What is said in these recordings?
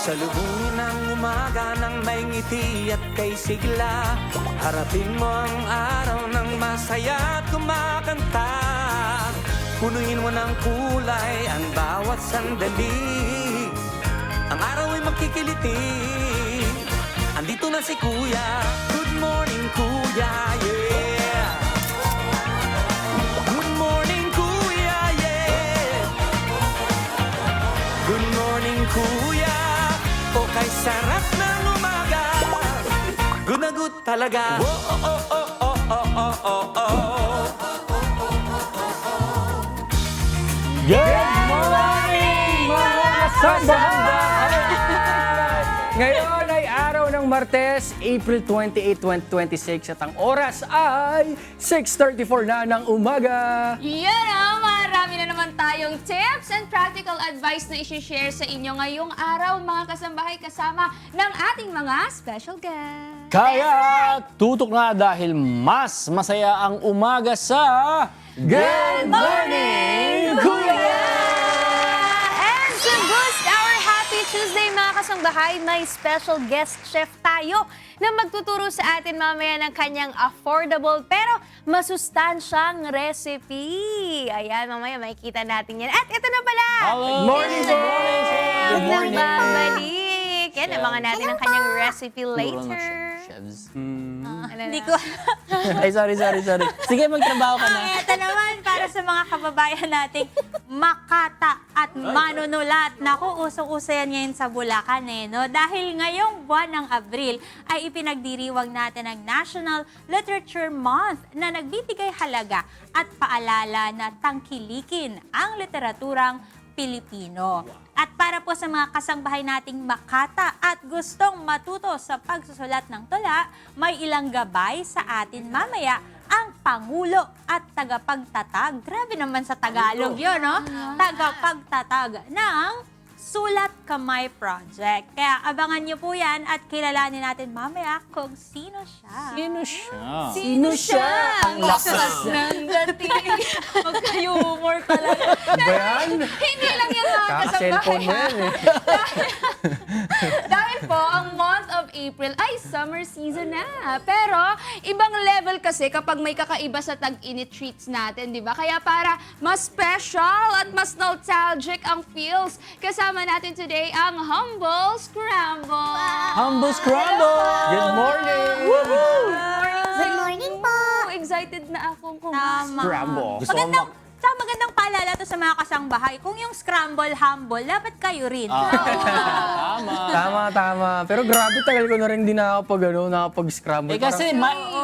Salubungin ang umaga ng may ngiti at kay sigla. Harapin mo ang araw ng masaya at kumakanta. Punuin mo ng kulay ang bawat sandali. Ang araw ay makikiliti. Andito na si Kuya. Good morning, Kuya, yeah. Good morning, Kuya, yeah. Good morning, Kuya. O kay sarap ng umaga. Good na good talaga. Oh, oh, oh, oh, oh, oh, oh, oh. Good morning, mga kasambahay! Ngayon ay araw ng Martes, April 28, 2026 at ang oras ay 6:34 na ng umaga. Yan marami na naman tayong tips and practical advice na isi-share sa inyo ngayong araw, mga kasambahay, kasama ng ating mga special guests. Kaya tutok na dahil mas masaya ang umaga sa Good morning, Kuya! And to boost our happy Tuesday, mga kasambahay, may special guest chef tayo na magtuturo sa atin mamaya ng kanyang affordable pero masustansyang recipe. Ayan, mamaya makikita natin yan. At ito na pala! Hello. Morning, Chef! Good morning. Nagbabalik. Yan, abangan natin ang kanyang recipe Turo na later. chefs. Hindi ko. Ay, sorry. Sige, magtrabaho ka na. Ito naman para sa mga kababayan nating makata at manunulat. Naku, usong-uso yan ngayon sa Bulacan no? Dahil ngayong buwan ng Abril ay ipinagdiriwang natin ang National Literature Month na nagbibigay halaga at paalala na tangkilikin ang literaturang Pilipino. At para po sa mga kasangbahay nating makata at gustong matuto sa pagsusulat ng tula, may ilang gabay sa atin mamaya ang Pangulo at tagapagtatag. Grabe naman sa Tagalog yun, no? Tagapagtatag ng Sulat Kamay Project. Kaya abangan niyo po yan at kilalanin natin mamaya kung sino siya. Sino siya? Sino siya? Ang lakas ng dating. Magka-humor talaga. Ba yan? Hindi lang yan, mga Kaka-cellphone mo yan eh. Dahil po, ang month of April ay summer season na. Pero, ibang level kasi kapag may kakaiba sa tag-init treats natin, di ba? Kaya para mas special at mas nostalgic ang feels, kasama natin today ang Humble Scramble. Humble Scramble! Good morning! Good morning po! Excited na akong Tama. Scramble. Gusto ko Magandang paalala to sa mga kasangbahay. Kung yung scramble humble, dapat kayo rin. Tama. Tama. Pero grabe, tagal ko na rin din nakapag-scramble. Eh kasi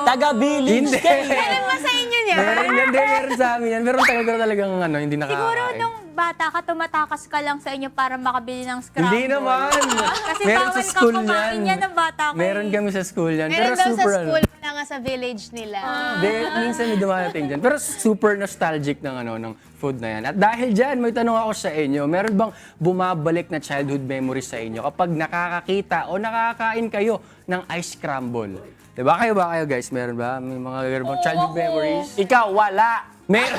taga-village Hindi. ka eh. Meron ba sa inyo niya? Meron sa amin yan. Pero tagal ko na talagang hindi nakakain. Siguro nung bata ka, tumatakas ka lang sa inyo para makabili ng scramble. Hindi naman. Kasi Meron bawal sa school ka kumain yan. yan ng bata ka. Meron kami sa school yan. Meron Pero daw sa super school, wala nga sa village nila. Minsan may dumarating dyan. Pero super nostalgic ng food na yan. At dahil dyan, may tanong ako sa inyo. Meron bang bumabalik na childhood memories sa inyo kapag nakakakita o nakakain kayo ng ice scramble? Diba? Kayo guys? Meron ba? May mga bang childhood memories? Ikaw, wala. Meron!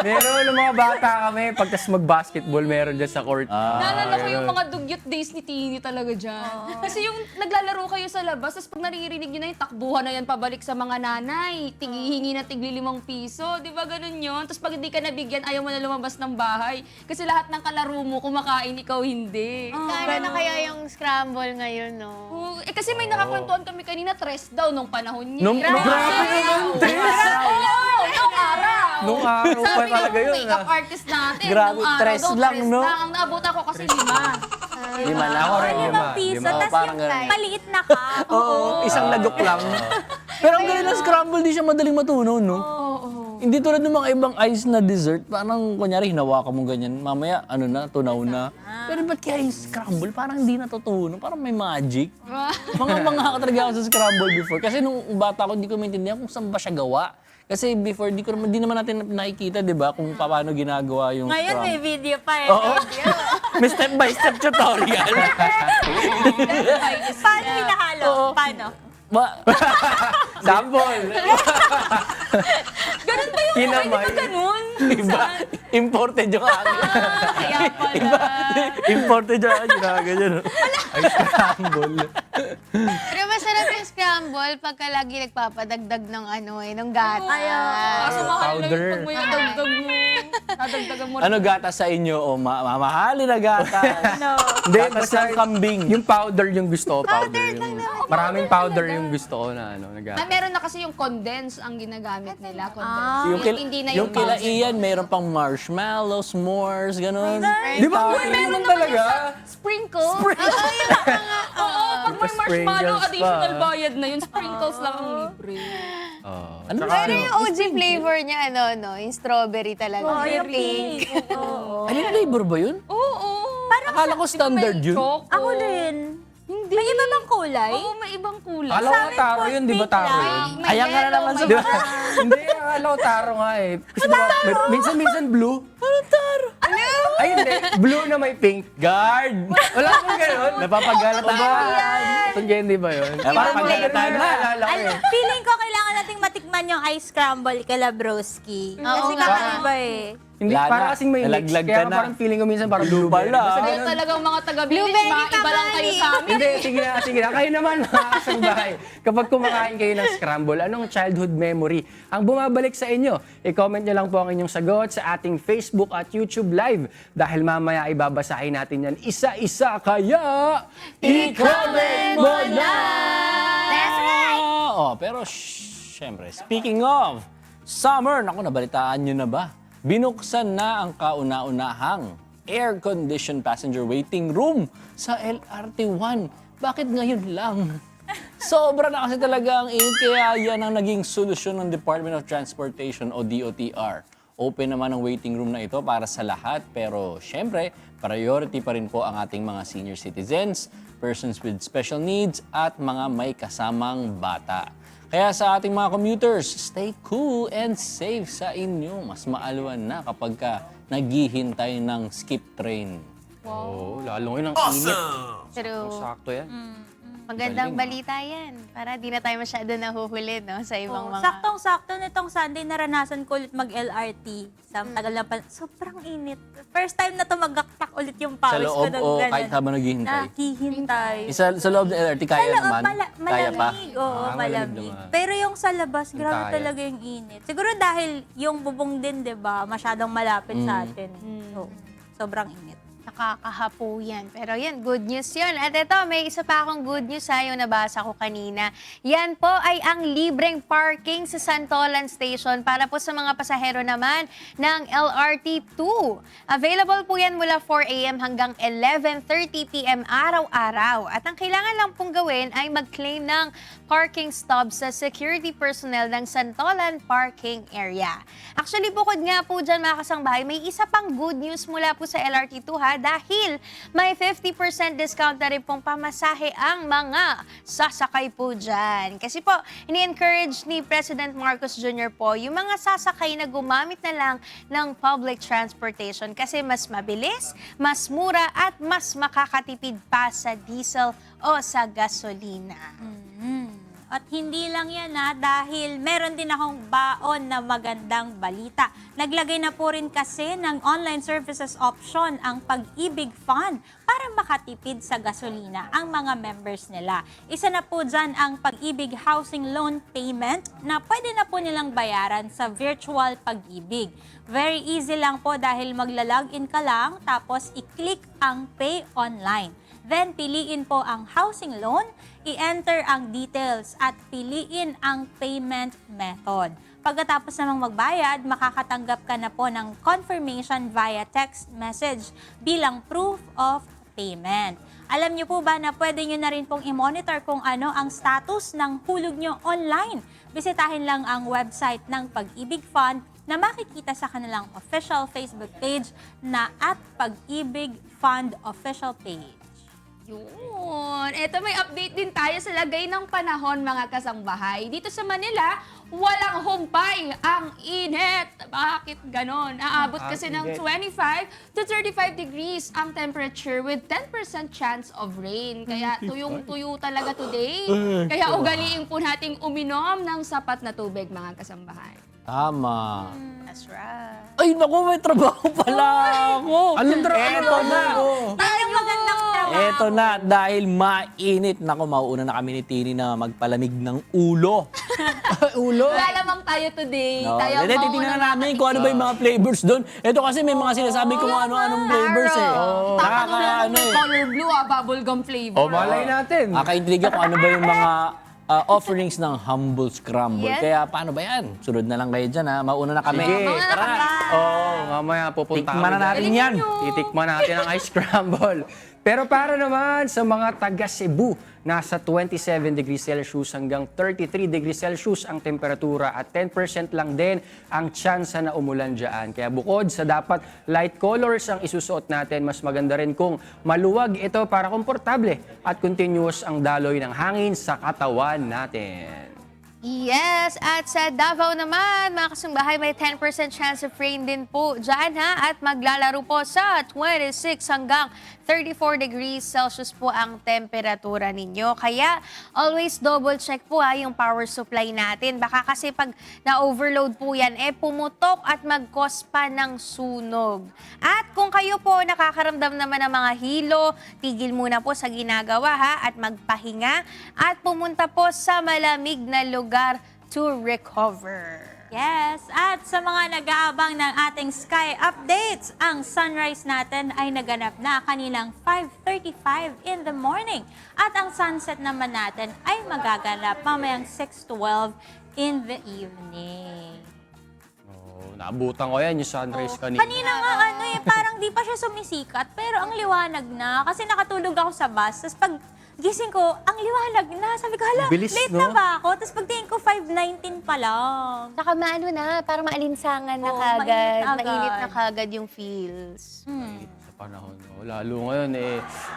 Meron ng mga bata kami. Pagkas mag-basketball, meron dyan sa court. Naalala ko yung mga dugyot days ni Tini talaga dyan. Kasi yung naglalaro kayo sa labas, tapos pag naririnig nyo na yung takbuhan na yan pabalik sa mga nanay, tinghihingi na tigli 5 piso, di ba ganun yun? Tapos pag hindi ka nabigyan, ayaw mo na lumabas ng bahay. Kasi lahat ng kalaro mo, kumakain, ikaw hindi. Kaya na kaya yung scramble ngayon, no? Kasi may nakakwentuhan kami kanina, tres daw nung panahon niya. Nung grabe naman, Nung araw. Nung araw pa Sabi talaga ng yun. makeup artist natin, Grabe, nung araw tres daw, lang, tres no? lang. Ang naabutan ko kasi 5. Lima na ako rin. 5 piso, Lima. tas Parang yung ganun. maliit na cup. Oo, isang lagok lang. Pero ang galing ng scramble, di siya madaling matunaw, no? Hindi tulad ng mga ibang ice na dessert, parang kunyari hinawakan mo ganyan, mamaya tunaw na. Pero ba't kaya yung scramble, parang hindi natutunaw, parang may magic. Mga ka talaga ako sa scramble before. Kasi nung bata ko, hindi ko maintindihan kung saan ba siya gawa. Kasi before, di naman natin nakikita, di ba, kung paano ginagawa yung Ngayon may scramble. video pa eh. Oo. May step-by-step tutorial. Paano hinahalo? Paano? Sample! Ganun ba yung Kinamay. Ganun? Iba, imported yung akin. Kaya pala. Iba, imported yung akin. Ganyan. Ay, scramble. Pero masarap yung scramble pagka lagi nagpapadagdag ng ng gata. Kaso mahal lang powder. yung pag may nadagdag mo. Nadagdagan mo. Ano gatas sa inyo? O mamahalin na gatas. No. Hindi, Gatas basta ng kambing. yung powder yung gusto ko. Maraming powder yung gusto ko na Ah, nagata. meron na kasi yung condense ang ginagamit nila. Condense. Ah. Yung kila Ian, mayroon pang marshmallow, s'mores, gano'n. Di ba? Meron talaga. Sprinkle. Oo, pag may marshmallow, Sprinkles additional pa. bayad na yun. Sprinkles lang ang libre. Ano ba? Pero yung OG flavor niya, yung strawberry talaga. Oh, yung Yung pink. pink. Oo. Ano flavor ba yun? Oo. Akala ko standard yun. Choco. Ako din. Hindi. May iba bang kulay? Oo, may ibang kulay. Akala ko taro yun, di ba taro yun? May Ayan ka na yellow, naman may sa Di ba? Hindi, akala ko taro nga eh. Kasi diba, minsan blue. Anong taro? Ay, hindi. Blue na may pink. Guard! Wala akong ganun. Napapagalataan. Itong candy ba yun? Parang mga ganun magalataan na na. naalala ko eh. Feeling ko kailangan nating matikman yung ice scramble kala Broski. Kasi nga. kakaiba eh. Hindi, Wala parang na. kasing may mix. Nalaglag Kaya ka na. parang feeling ko minsan parang Blue blueberry. pala. Basta Kayo ganun. talagang mga taga-village, Blueberry mga iba lang kayo sa amin. Hindi, sige na. Kayo naman, mga kasambahay. Kapag kumakain kayo ng scramble, anong childhood memory ang bumabalik sa inyo? I-comment nyo lang po ang inyong sagot sa ating Facebook at YouTube Live. Dahil mamaya ibabasahin natin yan isa-isa. Kaya, i-comment mo na! That's right! Oh, pero syempre, speaking of summer, naku, nabalitaan nyo na ba? Binuksan na ang kauna-unahang air-conditioned passenger waiting room sa LRT1. Bakit ngayon lang? Sobra na kasi talaga ang init, kaya yan ang naging solusyon ng Department of Transportation o DOTR. Open naman ang waiting room na ito para sa lahat, pero syempre, priority pa rin po ang ating mga senior citizens, persons with special needs, at mga may kasamang bata. Kaya sa ating mga commuters, stay cool and safe sa inyo. Mas maalwan na kapag ka naghihintay ng skip train. Oo, lalo ngayon ang init. True. Sakto yan. Magandang balita yan. Para di na tayo masyado nahuhuli, sa ibang mga... Saktong-sakto nitong Sunday, naranasan ko ulit mag-LRT. Sa tagal na pa, sobrang init. First time na tumagaktak ulit yung Sa pawis ko loob ng o ganun. kahit habang naghihintay? Nakihintay. Sa loob ng LRT, kaya Sa loob, naman? Kaya pa? malamig. Oo, malamig malamig. naman. Pero yung sa labas, grabe kaya. talaga yung init. Siguro dahil yung bubong din, di ba, masyadong malapit sa atin. So, sobrang init. Nakakahapo yan. Pero yan, good news yun. At ito, may isa pa akong good news yung nabasa ko kanina. Yan po ay ang libreng parking sa Santolan Station para po sa mga pasahero naman ng LRT2. Available po yan mula 4 a.m. hanggang 11:30 p.m. araw-araw. At ang kailangan lang pong gawin ay mag-claim ng parking stub sa security personnel ng Santolan Parking Area. Actually, bukod nga po dyan mga kasangbahay, may isa pang good news mula po sa LRT2 dahil may 50% discount na rin pong pamasahe ang mga sasakay po dyan. Kasi po, ini-encourage ni President Marcos Jr. po yung mga sasakay na gumamit na lang ng public transportation kasi mas mabilis, mas mura at mas makakatipid pa sa diesel o sa gasolina. At hindi lang yan dahil meron din akong baon na magandang balita. Naglagay na po rin kasi ng online services option ang Pag-ibig Fund para makatipid sa gasolina ang mga members nila. Isa na po dyan ang Pag-ibig Housing Loan Payment na pwede na po nilang bayaran sa virtual Pag-ibig. Very easy lang po dahil magla-login ka lang tapos i-click ang Pay Online. Then, piliin po ang housing loan, i-enter ang details at piliin ang payment method. Pagkatapos namang magbayad, makakatanggap ka na po ng confirmation via text message bilang proof of payment. Alam niyo po ba na pwede niyo na rin pong i-monitor kung ano ang status ng hulog niyo online? Bisitahin lang ang website ng Pag-ibig Fund na makikita sa kanilang official Facebook page na @Pag-ibig Fund Official Page. Yun. Eto, may update din tayo sa lagay ng panahon, mga kasangbahay. Dito sa Manila, walang humpay ang init. Bakit ganon? Aabot kasi ng 25 to 35 degrees ang temperature with 10% chance of rain. Kaya tuyong-tuyo talaga today. Kaya ugaliin po nating uminom ng sapat na tubig, mga kasambahay. Tama. That's right. Ay, naku, may trabaho pala ako. Anong Eto na. Parang magandang trabaho. Eto na, dahil mainit. Naku, mauuna na kami ni Tini na magpalamig ng ulo. Ulo. Lalamang tayo today. No, Tayo hindi, ang titingnan mauna namin kung ano ba yung mga flavors doon. Ito kasi may mga sinasabi kung ano-anong flavors eh. Nakaka-ano eh. Color blue, bubblegum flavor. O, malay natin. Nakaintriga kung ano ba yung mga offerings ng Humble Scramble. Yes. Kaya paano ba yan? Sunod na lang kayo dyan ha. Mauna na kami. Sige. Mauna na Tara kami. na. Oo, mamaya pupunta Tikman na kami natin dyan. yan. Titikman natin ang ice scramble. Pero para naman sa mga taga Cebu, nasa 27 degrees Celsius hanggang 33 degrees Celsius ang temperatura at 10% lang din ang tsansa na umulan dyan. Kaya bukod sa dapat light colors ang isusuot natin, mas maganda rin kung maluwag ito para komportable at continuous ang daloy ng hangin sa katawan natin. Yes, at sa Davao naman, mga kasumbahay, may 10% chance of rain din po dyan ha. At maglalaro po sa 26 hanggang 34 degrees Celsius po ang temperatura ninyo. Kaya always double check po ha yung power supply natin. Baka kasi pag na-overload po yan, pumutok at mag-cause pa ng sunog. At kung kayo po nakakaramdam naman ng mga hilo, tigil muna po sa ginagawa ha at magpahinga at pumunta po sa malamig na lugar to recover. Yes, at sa mga nag-aabang ng ating sky updates, ang sunrise natin ay naganap na kaninang 5:35 in the morning. At ang sunset naman natin ay magaganap mamayang 6:12 in the evening. Oh, naabutan ko yan yung sunrise kanina. Kanina nga parang di pa siya sumisikat, pero ang liwanag na. Kasi nakatulog ako sa bus, tapos pag gising ko, ang liwanag na. Sabi ko, hala, Bilis, late no? na ba ako? Tapos pagtingin ko, 5:19 pa lang. Saka maano na, parang maalinsangan na Oo, kagad. mainit agad. Mainit na kagad yung feels. Sa panahon, no? Lalo ngayon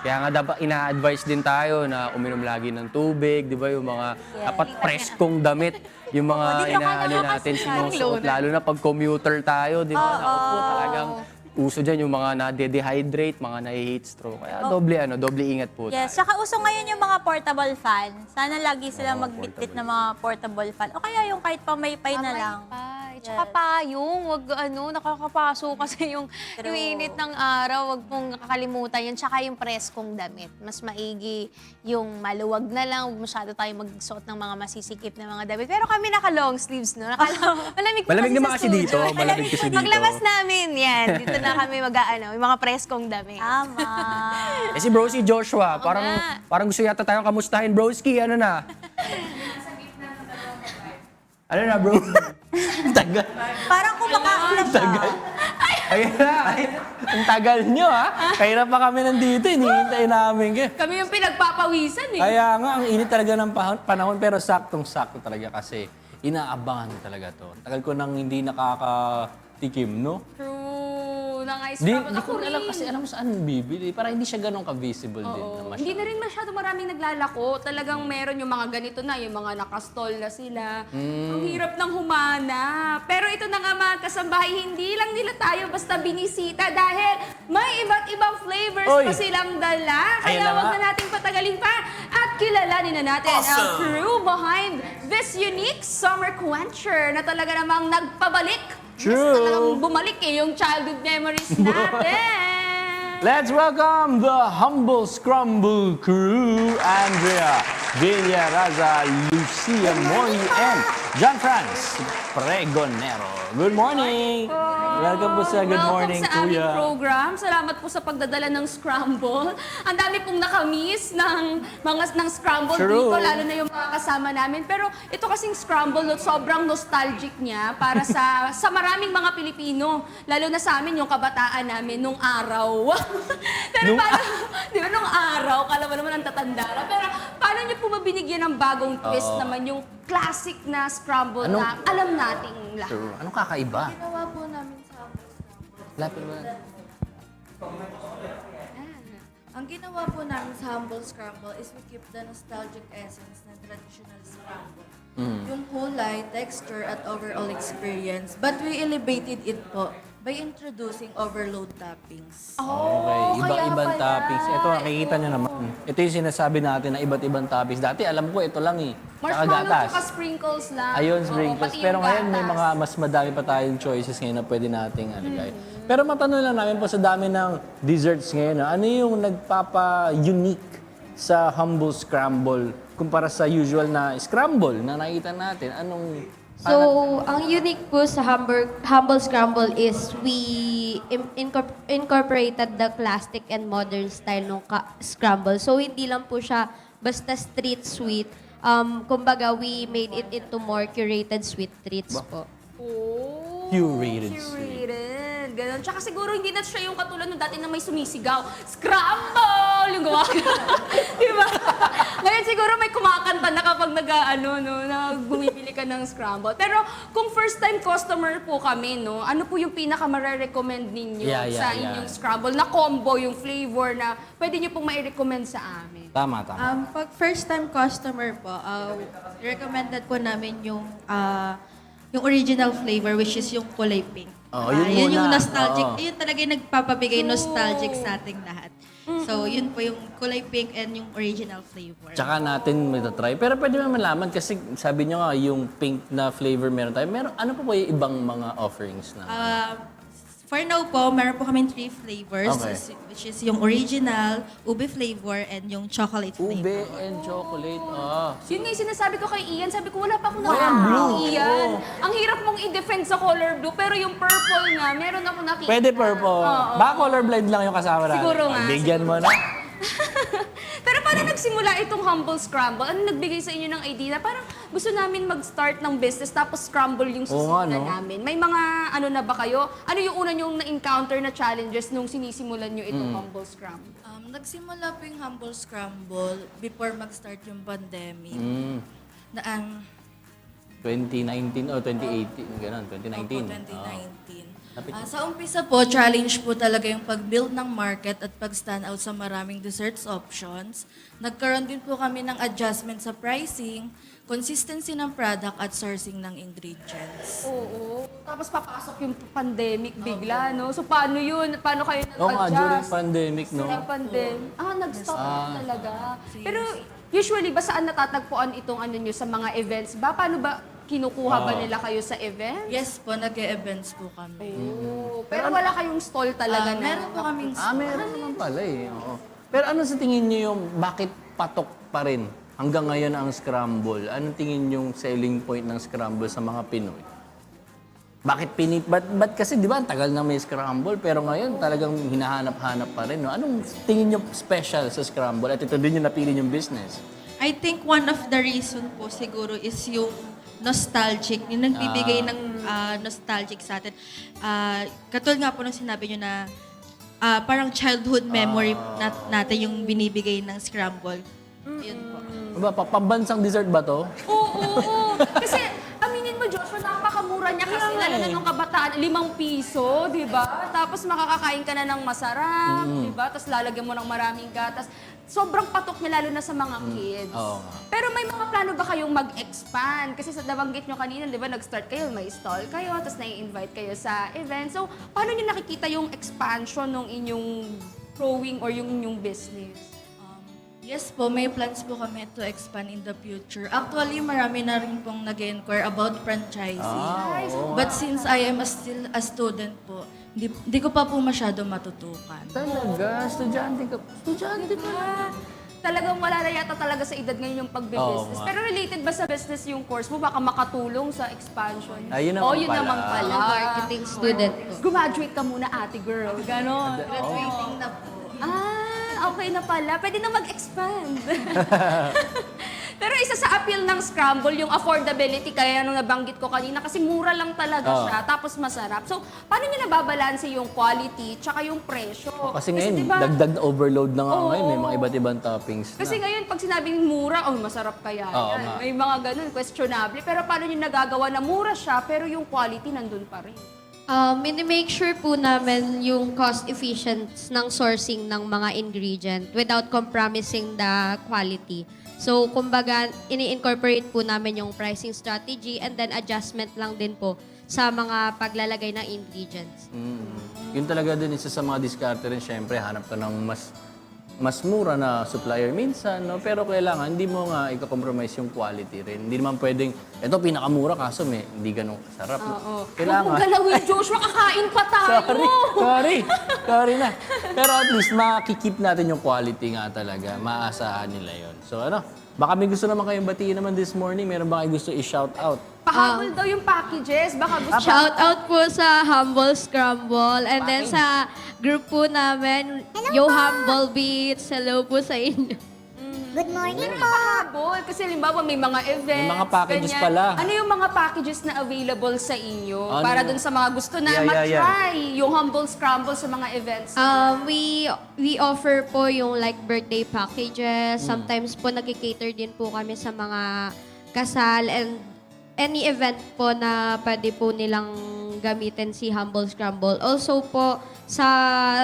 kaya nga dapat ina-advise din tayo na uminom lagi ng tubig, di ba? Yung mga dapat preskong damit, yung mga di ka inaano naman natin kasi sinusuot, lalo na pag commuter tayo, di ba? Naku po, talagang uso dyan yung mga nade-dehydrate, mga nahi-heat stroke. Kaya doble ingat po Yes, tayo. saka uso ngayon yung mga portable fan. Sana lagi sila magbitbit ng mga portable fan. O kaya yung kahit pamaypay na lang. Ay, tsaka payong, wag nakakapaso kasi yung init ng araw, wag pong kakalimutan yun. Tsaka yung preskong damit. Mas maigi yung maluwag na lang, wag masyado tayo magsuot ng mga masisikip na mga damit. Pero kami naka-long sleeves, no? Malamig po Malamig kasi naman sa kasi studio. dito, malamig kasi dito. Paglabas namin, yan. Dito na kami yung mga preskong damit. Tama. Si Broski Joshua, parang gusto yata tayong kamustahin. Broski, ano na? Ano na, bro? Tagal. Parang kumakaulap siya. Ayun na. Ang tagal nyo ha. Kaya pa kami nandito, hinihintay namin kayo. Kami yung pinagpapawisan eh. Kaya nga, ang init talaga ng panahon, pero saktong-sakto talaga kasi inaabangan talaga to. Tagal ko nang hindi nakakatikim, no? True. Ng ice Di scramble. ko Ako alam rin. kasi alam mo saan bibili. Para hindi siya ganun ka-visible din. Na Oo. masyado. Hindi na rin masyado maraming naglalako. Talagang meron yung mga ganito na, yung mga nakastall na sila. Ang hirap ng humana. Pero ito na nga mga kasambahay, hindi lang nila tayo basta binisita dahil may iba't ibang flavors Oy! pa silang dala. Ayan Kaya na wag nga. na nating patagalin pa at kilalanin na natin ang crew behind this unique summer quencher na talaga namang nagpabalik. True. Mas talagang bumalik yung childhood memories natin. Let's welcome the Humble Scramble crew, Andrea Villaraza, Lucia Moy, and John Franz Pregonero. Good morning! Welcome po sa Good Morning, Welcome sa aming Kuya. program. Salamat po sa pagdadala ng scramble. Ang dami pong nakamiss ng scramble True. dito, lalo na yung mga kasama namin. Pero ito kasing scramble, sobrang nostalgic niya para sa maraming mga Pilipino. Lalo na sa amin, yung kabataan namin nung araw. Pero di ba nung araw, kala mo naman ang tatanda na. Pero paano niyo po mabinigyan ng bagong twist naman yung classic na scramble na alam nating lahat? True. Anong kakaiba? Ginawa po namin sa Lapit mo na. Ang ginawa po namin sa Humble Scramble is we keep the nostalgic essence ng traditional scramble. Yung kulay, texture, at overall experience. But we elevated it po by introducing overload toppings. Okay, iba-ibang toppings. Ito, nakikita nyo naman. Ito yung sinasabi natin na iba't ibang toppings. Dati, alam ko, ito lang eh. Tsaka Marshmallow gatas. tsaka sprinkles lang. Ayun, Oo, sprinkles. pati Pero yung ngayon, may gatas. mga mas madami pa tayong choices ngayon na pwede nating alagay. Pero matanong lang namin po sa dami ng desserts ngayon, ano yung nagpapa-unique sa Humble Scramble kumpara sa usual na scramble na nakita natin? Anong... So, ang unique po sa Humble Scramble is we incorporated the classic and modern style ng scramble. So, hindi lang po siya basta street sweet. Kumbaga, we made it into more curated sweet treats po. Oh, Curated sweet. curated. Ganun. Tsaka siguro hindi na siya yung katulad nung dati na may sumisigaw. Scramble! Yung gawa. Di ba? Ngayon siguro may kumakanta na kapag bumibili ka ng scramble. Pero kung first time customer po kami, no, ano po yung pinaka-recommend ninyo sa inyong scramble na combo, yung flavor na pwede nyo pong mai-recommend sa amin? Tama, tama. Pag first time customer po, recommended po namin yung original flavor, which is yung kulay pink. Oo, yun Yun yung muna. nostalgic. Oo. Yun talaga yung nagpapabigay nostalgic sa ating lahat. So, yun po yung kulay pink and yung original flavor. Tsaka natin matatry. Pero pwede mo malaman kasi sabi nyo nga yung pink na flavor meron tayo. Ano po yung ibang mga offerings na? For now po, meron po kami 3 flavors, Okay. which is yung original, ube flavor, and yung chocolate flavor. Ube and chocolate. Ah. Yun nga yung sinasabi ko kay Ian. Sabi ko, wala pa akong nakakita Ian. Ang hirap mong i-defend sa color blue, pero yung purple nga, meron ako nakita. Pwede purple. Baka colorblind lang yung kasama natin. Siguro nga, Bigyan mo na. Pero paano nagsimula itong Humble Scramble? Ano nagbigay sa inyo ng idea? Parang gusto namin mag-start ng business tapos scramble yung Oo nga, susimulan no? namin. May mga ano na ba kayo? Ano yung una nyong na-encounter na challenges nung sinisimulan nyo itong Humble Scramble? Nagsimula po yung Humble Scramble before mag-start yung pandemic. Na ang 2019 o 2018, gano'n, 2019. 2019. Sa umpisa po, challenge po talaga yung pag-build ng market at pag-stand out sa maraming desserts options. Nagkaroon din po kami ng adjustment sa pricing, consistency ng product at sourcing ng ingredients. Oo. Tapos papasok yung pandemic bigla, no? So paano yun? Paano kayo Oo nga, during nag-adjust? pandemic, no? During pandemic. Nag-stop na talaga. Pero usually ba saan natatagpuan itong ano nyo sa mga events ba? Paano ba kinukuha ba nila kayo sa event? Yes po, nag-e-events po kami. Oo. Pero wala kayong stall talaga na. Meron po kaming Meron naman pala eh. Oo. Pero ano sa tingin nyo yung bakit patok pa rin hanggang ngayon ang scramble? Anong tingin yung selling point ng scramble sa mga Pinoy? Bakit ba't kasi di ba ang tagal na may scramble pero ngayon talagang hinahanap-hanap pa rin. No? Anong tingin nyo special sa scramble at ito din yung napili yung business? I think one of the reason po siguro is yung nostalgic, yung nagbibigay ng nostalgic sa atin. Katulad nga po nung sinabi nyo na parang childhood memory natin yung binibigay ng scramble. Yun po. Ba, pambansang dessert ba to? Oo. Kasi aminin mo, Joshua, napakamura niya kasi lalo na nung kabataan, 5 piso, di ba? Tapos makakakain ka na ng masarap, di ba? Tapos lalagyan mo ng maraming gatas. Sobrang patok niya lalo na sa mga kids. Oo nga. Pero may mga plano ba kayong mag-expand? Kasi sa nabanggit nyo kanina, di ba, nag-start kayo, may stall kayo, tapos nai-invite kayo sa event. So, paano nyo nakikita yung expansion ng inyong growing or yung inyong business? Yes po, may plans po kami to expand in the future. Actually, marami na rin pong nag-inquire about franchising. But since I am still a student po, di ko pa po masyado matutukan. Talaga? Estudyante ka? Estudyante pa. Talagang wala na yata talaga sa edad ngayon yung pagbe-business. Oo nga. Pero related ba sa business yung course mo? Baka makatulong sa expansion. Ayun naman yun pala. naman pala. Marketing student po. Graduate ka muna, ate girl. Ganon. Graduating na po. Okay na pala. Pwede na mag-expand. Pero isa sa appeal ng scramble, yung affordability, kaya nung nabanggit ko kanina, kasi mura lang talaga siya, tapos masarap. So, paano nyo nababalanse yung quality tsaka yung presyo? Kasi ngayon, diba, dagdag na overload na nga Oo. ngayon. May mga iba't ibang toppings na. kasi ngayon, pag sinabing mura, masarap kaya Oo yan. nga. May mga ganun, questionable. Pero paano nyo nagagawa na mura siya, pero yung quality nandun pa rin? Minimake sure po namin yung cost efficient ng sourcing ng mga ingredient without compromising the quality. So, kumbaga, ini-incorporate po namin yung pricing strategy and then adjustment lang din po sa mga paglalagay ng ingredients. Yun talaga din isa sa mga diskarte rin, syempre, hanap ka ng mas mura na supplier minsan, no? Pero kailangan, hindi mo nga i-compromise yung quality rin. Hindi naman pwedeng, eto pinakamura kaso hindi ganun kasarap. No? Huwag Kailangan. mong galawin, Joshua. Kakain pa tayo. Sorry na. Pero at least makikip natin yung quality nga talaga. Maaasahan nila yon. So baka may gusto naman kayong batiin naman this morning. Meron ba kayo gusto i-shout out? Pahabol daw yung packages. Baka gusto Shout out po sa Humble Scramble and then sa group po namin, Yo Humble Beats. Hello po sa inyo. Good morning po. pahabol. Kasi halimbawa may mga events. May mga packages ganyan. pala. Ano yung mga packages na available sa inyo? Ano? Para dun sa mga gusto na matry yung Humble Scramble sa mga events. We offer po yung like birthday packages. Sometimes po nag-cater din po kami sa mga kasal and any event po na pwede po nilang gamitin si Humble Scramble. Also po sa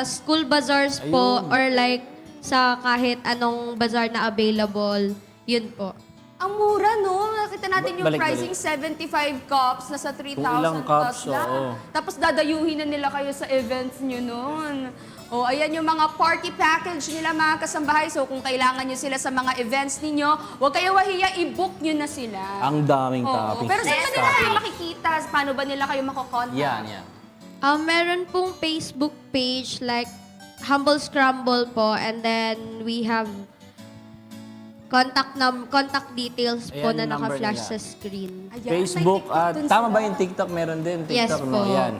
school bazaars po or like sa kahit anong bazaar na available, yun po. Ang mura, no? Nakita natin yung Balik. pricing, 75 cups, nasa 3,000 Kung ilang cups, plus lang. oo. Tapos dadayuhin na nila kayo sa events nyo noon. O, ayan yung mga party package nila, mga kasambahay. So, kung kailangan nyo sila sa mga events ninyo, huwag kayo wahiya, i-book nyo na sila. Ang daming Oo. toppings. Pero saan ba nila kayo makikita? Paano ba nila kayo makokontak? Yan. Meron pong Facebook page like Humble Scramble po and then we have contact details po Ayan na yung number naka-flash nila. sa screen. Ayan, Facebook may TikTok at dun tama sila. ba yung TikTok? Meron din Yes TikTok, po. no? Yan.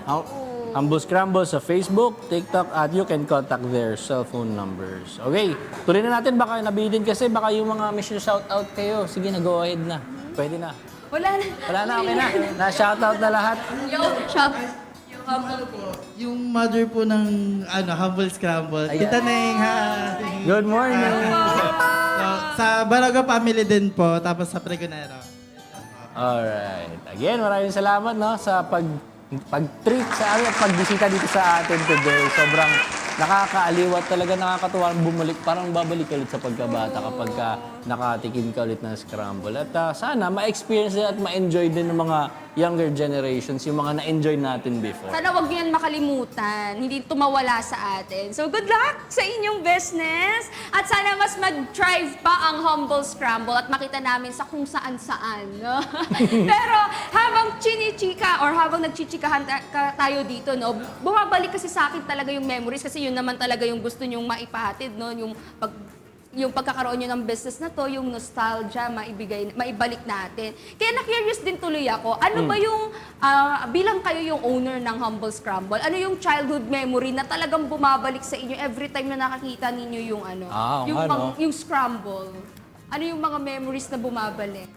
Humble Scramble sa Facebook, TikTok, at you can contact their cellphone numbers. Okay, tuloy na natin. Baka nabili din kasi baka yung mga mission shoutout kayo. Sige na, go ahead na. Pwede na. Wala na. Wala na, okay na. Na-shoutout na lahat. Shop. Yung mother po ng Humble Scramble. Tita Neng, ha? Good morning. So, sa Baraga family din po, tapos sa Pregonero. Alright. Again, maraming salamat no sa pag-treat sa amin at pagbisita dito sa atin today. Sobrang nakakaaliw at talaga nakakatuwa bumalik. Parang babalik ka ulit sa pagkabata kapag nakatikim ka ulit ng scramble. At sana ma-experience din at ma-enjoy din ng mga younger generations, yung mga na-enjoy natin before. Sana wag niyo yan makalimutan. Hindi tumawala sa atin. So, good luck sa inyong business. At sana mas mag-thrive pa ang Humble Scramble at makita namin sa kung saan-saan. No? Pero habang chinichika or habang nagchichikahan tayo dito, no, bumabalik kasi sa akin talaga yung memories kasi yun naman talaga yung gusto nyong maipahatid, no? Yung pagkakaroon nyo ng business na to, yung nostalgia, maibalik natin. Kaya na-curious din tuloy ako, ano ba yung, bilang kayo yung owner ng Humble Scramble, ano yung childhood memory na talagang bumabalik sa inyo every time na nakakita ninyo yung yung scramble? Ano yung mga memories na bumabalik?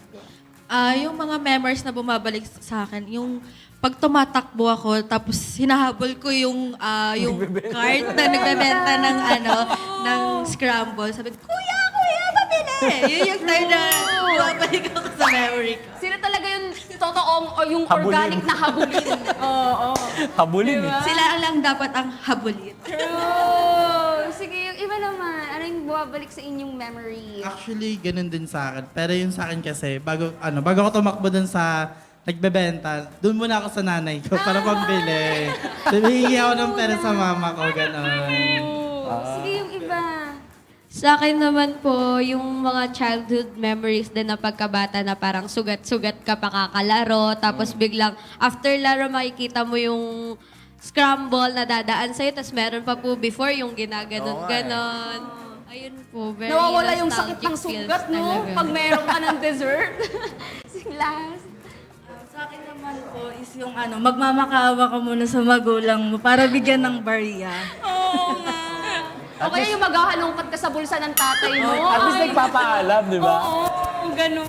Yung mga memories na bumabalik sa akin, yung pag tumatakbo ako, tapos hinahabol ko yung cart na nagbebenta ng scramble. Sabi ko, Kuya, pabili! Yun yung time na bumabalik ako sa memory ko. Sila talaga yung totoong o yung organic na habulin. Oo. Habulin Sila lang dapat ang habulin. True! Sige, yung iba naman, ano yung bumabalik sa inyong memory? Actually, ganun din sa akin. Pero yung sa akin kasi, bago ako tumakbo dun sa nagbebenta, doon muna ako sa nanay ko para pambili. Humihingi ako ng pera sa mama ko, gano'n. Sige, yung iba. Sa akin naman po, yung mga childhood memories din na pagkabata na parang sugat-sugat ka pa kakalaro, tapos biglang after laro makikita mo yung scramble na dadaan sa'yo, tapos meron pa po before yung ginaganon-ganon. Ayun po, very Nawawala yung sakit nostalgic ng feels sugat, no? talaga. Pag meron ka ng dessert. Sige, last. Sa akin naman po is yung magmamakaawa ka muna sa magulang mo para bigyan ng barya. Oo nga. O kaya yung maghahalongkat ka sa bulsa ng tatay mo. At least nagpapaalam, di ba? Oo, ganun.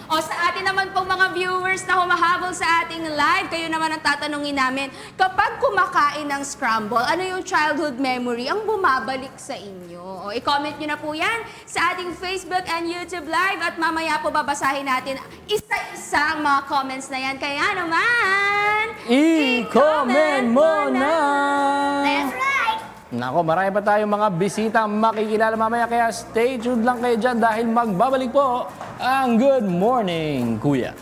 O sa atin naman pong mga viewers na humahabol sa ating live, kayo naman ang tatanungin namin, kapag kumakain ng scramble, ano yung childhood memory ang bumabalik sa inyo? O i-comment nyo na po yan sa ating Facebook and YouTube live at mamaya po babasahin natin isa-isa ang mga comments na yan. Kaya naman, I-comment mo na! That's right! Nako, marami pa tayong mga bisita makikilala mamaya, kaya stay tuned lang kayo dyan dahil magbabalik po ang Good Morning, Kuya.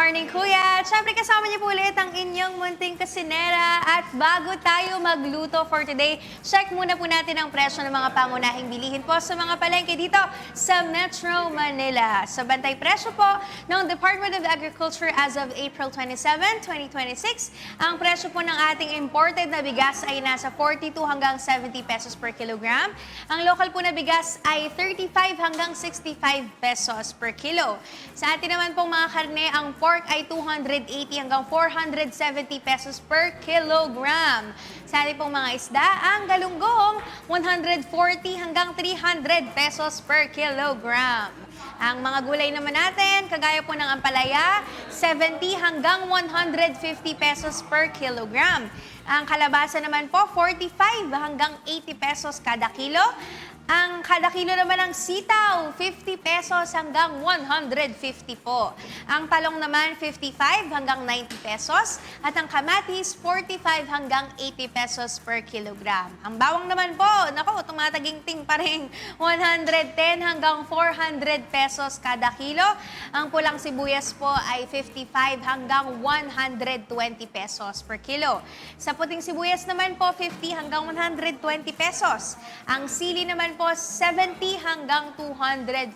morning, Kuya. At syempre kasama niyo po ulit ang inyong munting kasinera. At bago tayo magluto for today, check muna po natin ang presyo ng mga pangunahing bilihin po sa mga palengke dito sa Metro Manila. Sa bantay presyo po ng Department of Agriculture as of April 27, 2026, ang presyo po ng ating imported na bigas ay nasa 42 hanggang 70 pesos per kilogram. Ang local po na bigas ay 35 hanggang 65 pesos per kilo. Sa atin naman pong mga karne, ang pork ay 280 hanggang 470 pesos per kilogram. Sa atin pong mga isda, ang galunggong 140 hanggang 300 pesos per kilogram. Ang mga gulay naman natin, kagaya po ng ampalaya, 70 hanggang 150 pesos per kilogram. Ang kalabasa naman po, 45 hanggang 80 pesos kada kilo. Ang kada kilo naman ng sitaw, 50 pesos hanggang 150 po. Ang talong naman, 55 hanggang 90 pesos. At ang kamatis, 45 hanggang 80 pesos per kilogram. Ang bawang naman po, naku, tumataginting pa rin, 110 hanggang 400 pesos kada kilo. Ang pulang sibuyas po ay 55 hanggang 120 pesos per kilo. Sa puting sibuyas naman po, 50 hanggang 120 pesos. Ang sili naman po 70 hanggang 250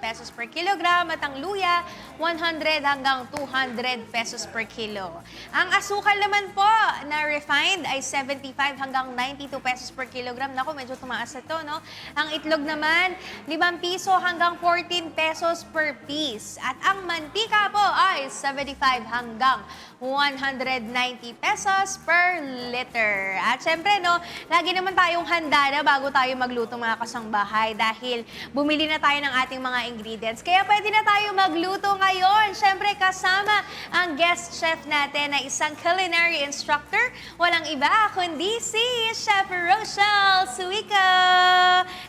pesos per kilogram at ang luya 100 hanggang 200 pesos per kilo. Ang asukal naman po na refined ay 75 hanggang 92 pesos per kilogram. Naku, medyo tumaas na to, no? Ang itlog naman 5 piso hanggang 14 pesos per piece. At ang mantika po ay 75 hanggang 190 pesos per liter. At syempre, no, lagi naman tayong handa na bago tayo magluto mga kasangbahay dahil bumili na tayo ng ating mga ingredients. Kaya pwede na tayo magluto ngayon. Syempre, kasama ang guest chef natin na isang culinary instructor. Walang iba kundi si Chef Rochelle Suico.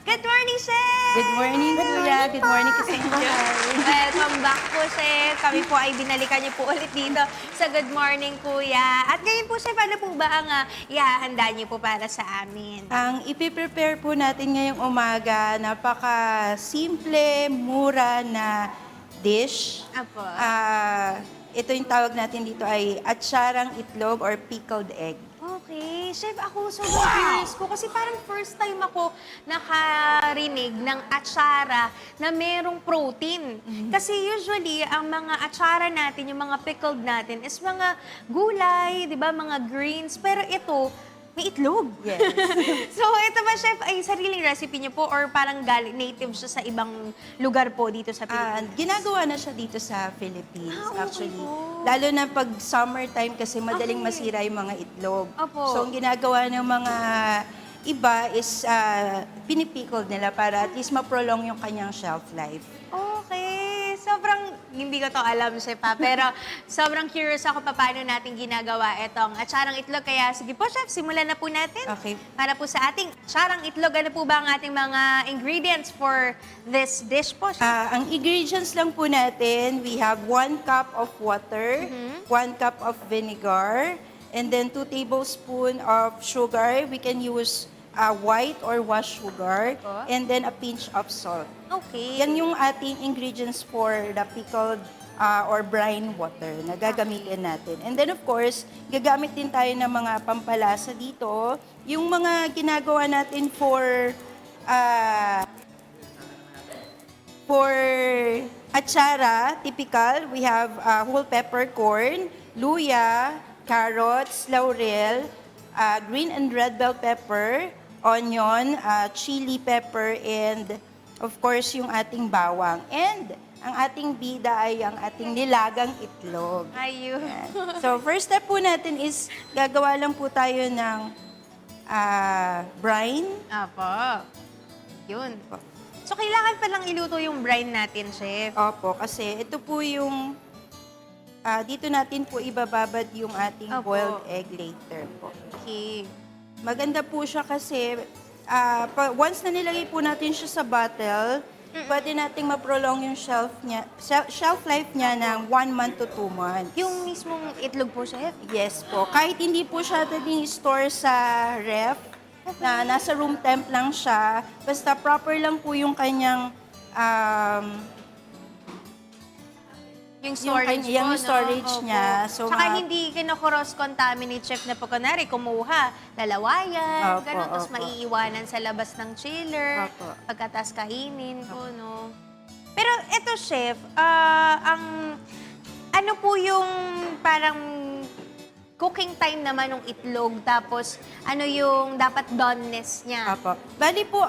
Good morning, Chef! Good morning, Kuya. Good morning, kasangbahay. Welcome back po, Chef. Kami po ay binalikan niyo po ulit dito sa Good Morning, Kuya. At ngayon po, Chef, ano po ba ang ihahanda niyo po para sa amin? Ang ipiprepare po natin ngayong umaga, napaka-simple, mura na dish. Apo. Ito yung tawag natin dito ay atsarang itlog or pickled egg. Okay. Chef, ako sobrang curious po kasi parang first time ako nakarinig ng atsara na merong protein. Kasi usually, ang mga atsara natin, yung mga pickled natin, is mga gulay, di ba, mga greens. Pero ito, may itlog. Yes. So, ito ba, Chef, ay sariling recipe niyo po or parang galing native siya sa ibang lugar po dito sa Pilipinas? Ginagawa na siya dito sa Philippines, okay actually. po. Lalo na pag summertime kasi madaling masira yung mga itlog. Opo. So, ang ginagawa ng mga iba is pinipickled nila para at least ma-prolong yung kanyang shelf life. Okay. Sobrang, hindi ko to alam, Chef, ha? Pero sobrang curious ako paano natin ginagawa itong atsarang itlog. Kaya sige po, Chef, simulan na po natin. Okay. Para po sa ating atsarang itlog, ano po ba ang ating mga ingredients for this dish po, Chef? Ang ingredients lang po natin, we have 1 cup of water, 1 cup of vinegar, and then 2 tablespoons of sugar. We can use white or washed sugar, and then a pinch of salt. Okay. Yan yung ating ingredients for the pickled or brine water na gagamitin natin. And then of course, gagamit din tayo ng mga pampalasa dito. Yung mga ginagawa natin for atsara, typical, we have whole peppercorn, luya, carrots, laurel, green and red bell pepper, onion, chili pepper, and of course, yung ating bawang. And ang ating bida ay ang ating nilagang itlog. Ayun. So, first step po natin is gagawa lang po tayo ng brine. Apo. Yun. So, kailangan palang iluto yung brine natin, Chef. Opo, kasi ito po yung dito natin po ibababad yung ating Opo. boiled egg later po. Okay. Maganda po siya kasi once na nilagay po natin siya sa bottle, pwede nating ma-prolong yung shelf life niya ng 1 month to 2 months. Yung mismong itlog po, Chef? Yes po. Kahit hindi po siya pwedeng store sa ref, na nasa room temp lang siya, basta proper lang po yung kanyang Yung storage yung mo, storage no? niya. Opo. So, Tsaka hindi kinokross-contaminate, chef, na pag kunwari, kumuha, lalawayan, Opo, gano'n, tapos opo. maiiwanan sa labas ng chiller, Opo. pagkatas kainin po, no? Pero eto, chef, ano po yung parang cooking time naman ng itlog, tapos ano yung dapat doneness niya? Apo. Bali po,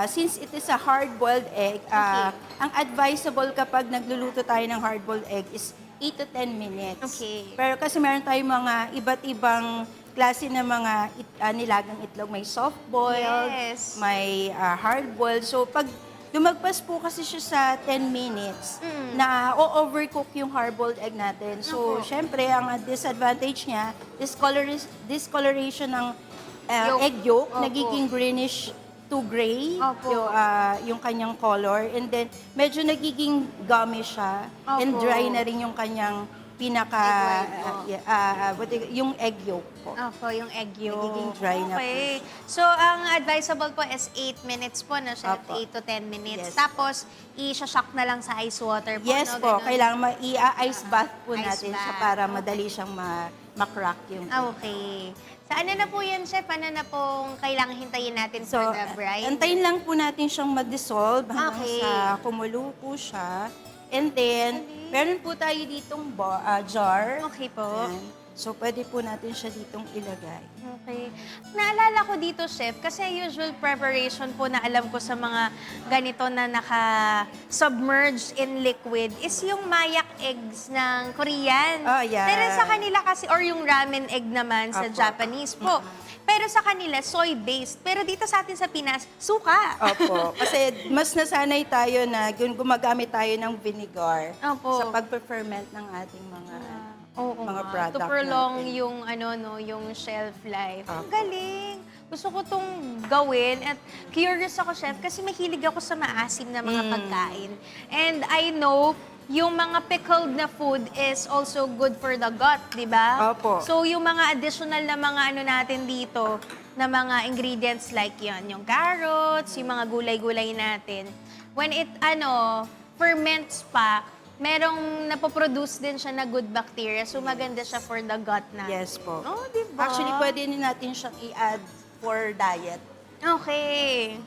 since it is a hard-boiled egg, ang advisable kapag nagluluto tayo ng hard-boiled egg is 8 to 10 minutes. Okay. Pero kasi meron tayong mga iba't ibang klase ng mga nilagang itlog. May soft-boiled, Yes. may hard-boiled. So, pag lumagpas po kasi siya sa 10 minutes, na o-overcook yung hard-boiled egg natin. So, syempre, ang disadvantage niya, discoloration ng Yolk. egg yolk, Opo. nagiging greenish to gray Opo. yung kanyang color. And then, medyo nagiging gummy siya. And Opo. dry na rin yung kanyang pinaka, Egg white yung egg yolk po. Opo, yung egg yolk. Nagiging dry na po Okay. So, ang advisable po is 8 minutes po, no, chef? Opo. 8 to 10 minutes. Yes. Tapos, i-shock na lang sa ice water po, Yes no? po, Ganon. kailangan i-ice bath po Ice natin siya bath. para madali siyang ma-crack yung Okay. So, ano na po yan, chef? Ano na pong kailangan hintayin natin So, for the brine? antayin lang po natin siyang mag-dissolve hanggang Okay. sa kumulo po siya. And then, meron po tayo ditong jar. Okay po. Ayan. So, pwede po natin siya ditong ilagay. Okay. Naalala ko dito, chef, kasi usual preparation po na alam ko sa mga ganito na naka-submerged in liquid is yung mayak eggs ng Korean. Oh, yeah. Pero sa kanila kasi, or yung ramen egg naman sa Apo. Japanese po. Pero sa kanila, soy-based. Pero dito sa atin sa Pinas, suka. Opo. Kasi mas nasanay tayo na gumagamit tayo ng vinegar Opo. sa pag-ferment ng ating mga Oo mga nga, product to prolong natin. yung yung shelf life. Ang Apo. galing. Gusto ko tong gawin at curious ako, chef, kasi mahilig ako sa maasim na mga pagkain. And I know yung mga pickled na food is also good for the gut, di ba? Opo. So yung mga additional na mga natin dito, na mga ingredients like yung carrots, yung mga gulay-gulay natin, when it ferments pa, merong napoproduce din siya na good bacteria. So, maganda siya for the gut natin. Yes po. Oh, di ba? Actually, pwede din natin siyang i-add for diet. Okay.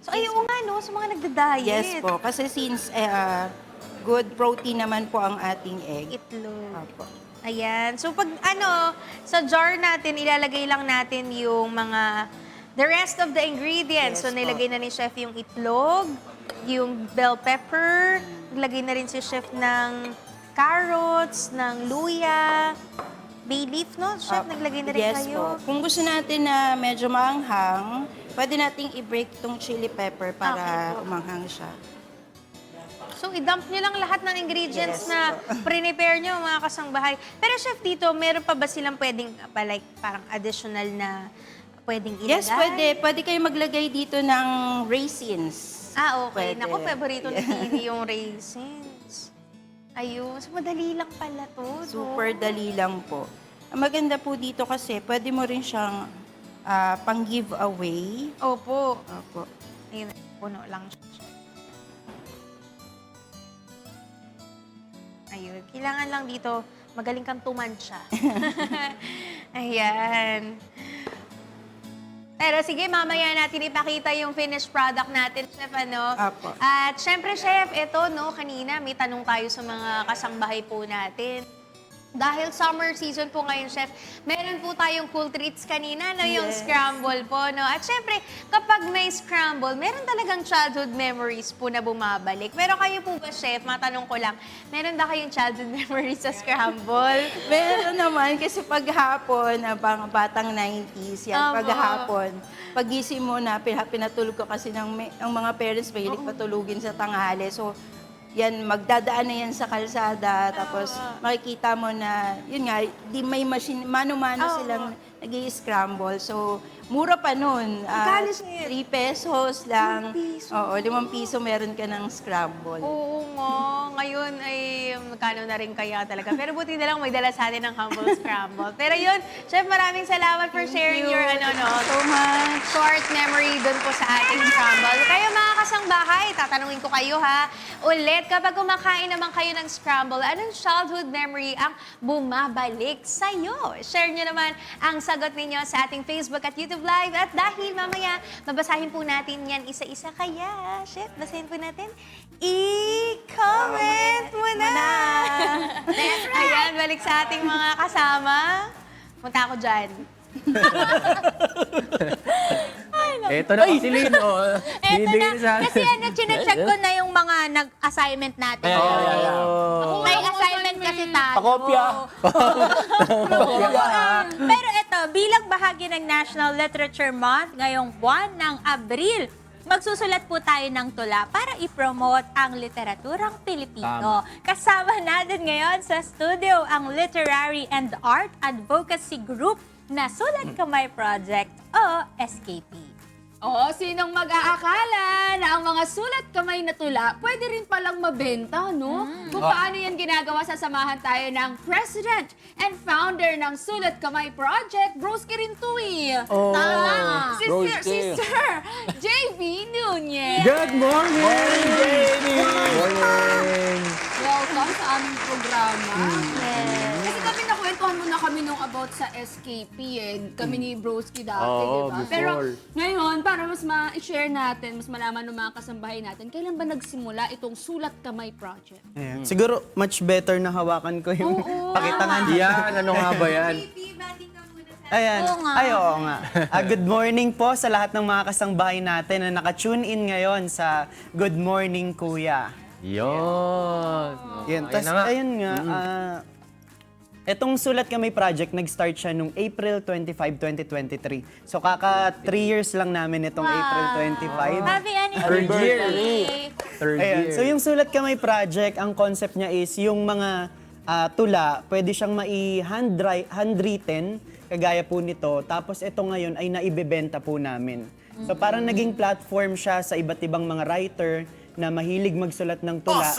So, ayun nga, no? Sa mga nagda-diet. Yes po. Kasi since good protein naman po ang ating egg. Itlog. Opo. Ayan. So, pag sa jar natin, ilalagay lang natin yung the rest of the ingredients. Yes So, po. nilagay na ni chef yung itlog, yung bell pepper, naglagay na rin si chef ng carrots, ng luya, bay leaf, no? Chef, naglagay na rin Yes kayo. po. Kung gusto natin na medyo maanghang, pwede nating i-break tong chili pepper para Okay po. umanghang siya. So, i-dump nyo lang lahat ng ingredients Yes na prepare nyo, mga kasangbahay. Pero chef, dito, meron pa ba silang pwedeng, parang additional na pwedeng ilagay? Yes, pwede. Pwede kayo maglagay dito ng raisins. Okay. Pwede. Naku, favorito ni Tini yung raisins. Ayun. So, madali lang pala to. no? Super dali lang po. Ang maganda po dito kasi, pwede mo rin siyang pang-giveaway. Opo. Opo. Ayun, puno lang siya. Ayun. Kailangan lang dito, magaling kang tumansya. Ayan. Pero sige, mamaya natin ipakita yung finished product natin, chef, Apo. At syempre, chef, ito, kanina may tanong tayo sa mga kasangbahay po natin. Dahil summer season po ngayon, chef, meron po tayong cool treats kanina, yung Yes. scramble po, At syempre, kapag may scramble, meron talagang childhood memories po na bumabalik. Pero kayo po ba, chef, matanong ko lang, meron ba kayong childhood memories sa scramble? Meron naman, kasi paghapon, batang 90s, yan, Opo. paghapon, pagising mo na, pinatulog ko kasi ang mga parents mahilig patulugin sa tanghali. So, yan, magdadaan na yan sa kalsada, tapos makikita mo na, yun nga, di may machine, mano-mano silang nag-i-scramble. So, mura pa nun. Magkano siya? 3 pesos lang. 3 pesos. Oo, 5 piso meron ka ng scramble. Oo nga. Ngayon ay magkano na rin kaya talaga. Pero buti na lang may dala sa atin ng humble scramble. Pero yun, chef, maraming salamat for sharing your so much. short memory dun po sa ating scramble. Kayo mga kasangbahay, tatanungin ko kayo ha. Ulit, kapag kumakain naman kayo ng scramble, anong childhood memory ang bumabalik sa'yo? Share nyo naman ang sagot ninyo sa ating Facebook at YouTube Live. At dahil mamaya, babasahin po natin yan isa-isa. Kaya, basahin po natin. I-comment mo na! Ayan, balik sa ating mga kasama. Punta ako dyan. Eto na si Lino. Eto na. Kasi chinecheck ko na yung mga nag-assignment natin. May assignment kasi tayo. Pakopya. Pero eto, bilang bahagi ng National Literature Month ngayong buwan ng Abril, magsusulat po tayo ng tula para i-promote ang literaturang Pilipino. Kasama natin ngayon sa studio ang Literary and Art Advocacy Group na Sulat Kamay Project o SKP. Oo, sinong mag-aakala na ang mga sulat kamay na tula pwede rin palang mabenta, no? Kung paano yan ginagawa, sasamahan tayo ng President and Founder ng Sulat Kamay Project, Broski Rintuy. Tama! Si Sir JV Nunez. Good morning! Morning! Welcome sa aming programa. Kasi kami nakwentuhan muna kami nung about sa SKP kami ni Broski dati, Oo, diba? before. Pero ngayon, para mas ma-share natin, mas malaman ng mga kasambahay natin, kailan ba nagsimula itong Sulat Kamay Project? Ayan. Siguro, much better na hawakan ko yung pakitangan. Yan, ano nga ba yan? Ayan. Oo nga. Good morning po sa lahat ng mga kasangbahay natin na naka-tune in ngayon sa Good Morning Kuya. Yun. Yan. Tas, ayun nga, etong Sulat Kamay Project, nag-start siya nung April 25, 2023. So, kaka 3 years lang namin itong April 25. Happy anniversary! Third Ayan. year. So, yung Sulat Kamay Project, ang concept niya is yung mga tula, pwede siyang handwritten, kagaya po nito. Tapos, ito ngayon ay naibebenta po namin. So, parang naging platform siya sa iba't ibang mga writer na mahilig magsulat ng tula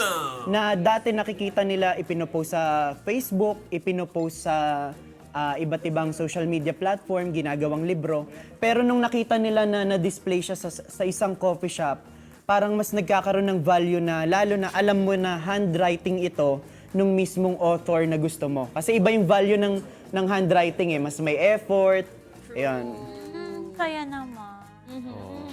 na dati nakikita nila ipinopost sa Facebook, ipinopost sa iba't ibang social media platform, ginagawang libro. Pero nung nakita nila na na-display siya sa isang coffee shop, parang mas nagkakaroon ng value na lalo na alam mo na handwriting ito nung mismong author na gusto mo. Kasi iba yung value ng handwriting mas may effort. Ayan. Kaya naman.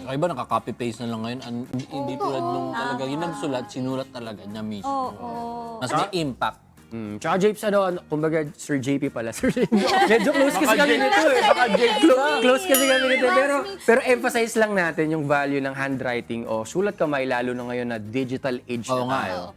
Ay ba, nakaka-copy-paste na lang ngayon? Hindi tulad nung talaga, yung nagsulat, sinulat talaga niya mismo. Mas may impact. Tsaka Japes, kumbaga Sir JP pala. Sir JP. Medyo close kasi kami nito Close kasi kami nito. Pero emphasize lang natin yung value ng handwriting o sulat kamay, lalo na ngayon na digital age na tayo.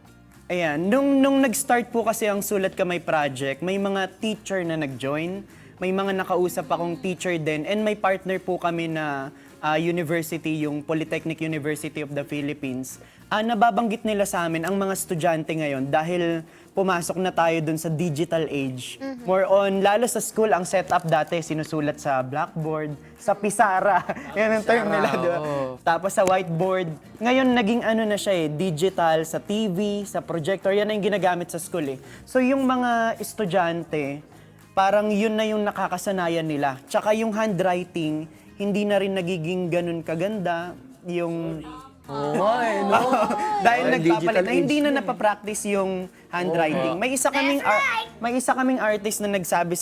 Ayan, nung nag-start po kasi ang Sulat Kamay Project, may mga teacher na nag-join, may mga nakausap akong teacher din, and may partner po kami na university, yung Polytechnic University of the Philippines. Nababanggit nila sa amin ang mga estudyante ngayon dahil pumasok na tayo dun sa digital age. More on, lalo sa school, ang setup dati, sinusulat sa blackboard, sa pisara. Yan ang term nila, diba? Tapos sa whiteboard. Ngayon, naging na siya digital, sa TV, sa projector. Yan ang ginagamit sa school So yung mga estudyante, parang yun na yung nakakasanayan nila. Tsaka yung handwriting, hindi na rin nagiging ganun kaganda. Yung... dahil nagpapalit na hindi na napapractice yung handwriting. May isa kaming artist na nagsabi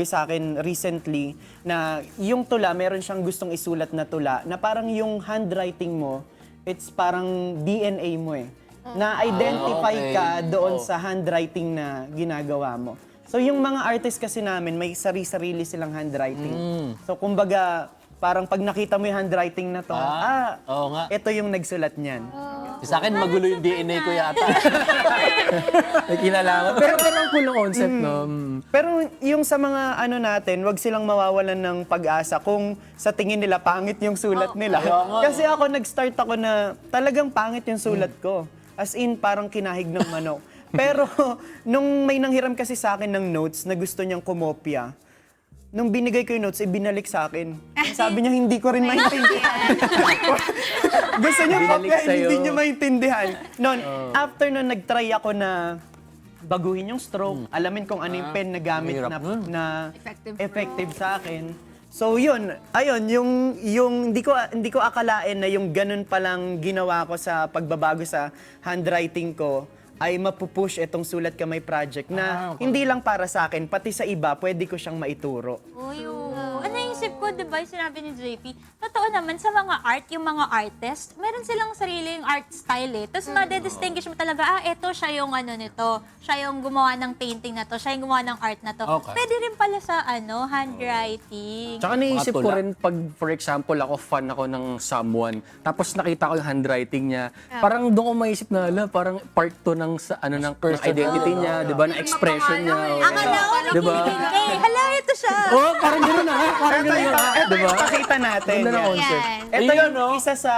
sa akin recently na yung tula, meron siyang gustong isulat na tula na parang yung handwriting mo, it's parang DNA mo Na-identify ka doon sa handwriting na ginagawa mo. So yung mga artist kasi namin, may sarili-sarili silang handwriting. So kumbaga, parang pag nakita mo yung handwriting na to, oo nga. ito yung nagsulat niyan. Sa akin, magulo yung DNA ko yata. May kinalaman. Pero ang cool ng concept, no? Pero yung sa mga natin, wag silang mawawalan ng pag-asa kung sa tingin nila pangit yung sulat nila. Kasi ako, nag-start ako na talagang pangit yung sulat ko. As in, parang kinahig ng manok. Pero nung may nanghiram kasi sa akin ng notes na gusto niyang kumopya, nung binigay ko yung notes, ibinalik sa akin. Sabi niya, hindi ko rin maintindihan. Gusto niya kopya, hindi niya maintindihan. Noon, after nun, nag-try ako na baguhin yung stroke, alamin kung ano yung pen na gamit na effective sa akin. So yun, ayun, yung hindi ko akalain na yung ganun palang ginawa ko sa pagbabago sa handwriting ko ay mapupush itong Sulat Kamay project na hindi lang para sa akin, pati sa iba, pwede ko siyang maituro. Uy, ano naisip ko, di ba, yung sinabi ni JP, totoo naman sa mga art, yung mga artist, meron silang sariling art style eh. Tapos madedistinguish mo talaga, eto siya yung ano nito, siya yung gumawa ng painting na to, siya yung gumawa ng art na to. Okay. Pwede rin pala sa handwriting. Tsaka naisip ko tula. rin pag, for example, ako fan ako ng someone, tapos nakita ko yung handwriting niya, parang doon ko maisip na, parang part to ng ng identity niya, di ba, na expression niya. Ang alaw, Di ba? hala, ito siya. Oh, parang gano'n na, parang gano'n na. Ito Di ba? yung pakita natin. Ganda na Yan. concept. Yan. Ito yung isa sa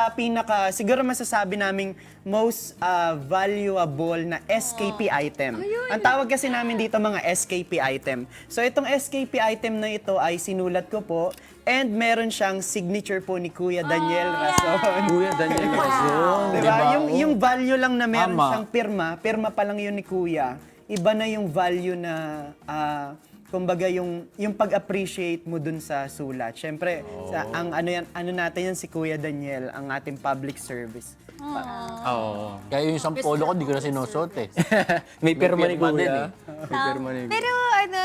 siguro masasabi naming most valuable na SKP item. Ang tawag kasi namin dito mga SKP item. So itong SKP item na ito ay sinulat ko po and meron siyang signature po ni Kuya Daniel Rason. Kuya Daniel Razon. Diba? Yung value lang na meron Tama. siyang pirma pa lang yun ni Kuya. Iba na yung value na kumbaga yung pag-appreciate mo dun sa sulat. Siyempre, ang ano natin yan si Kuya Daniel, ang ating public service. Oo. Kaya yung isang polo ko, di ko na sinusuot eh. May pirma ni pirma din Kuya. May pirma ni Kuya. Pero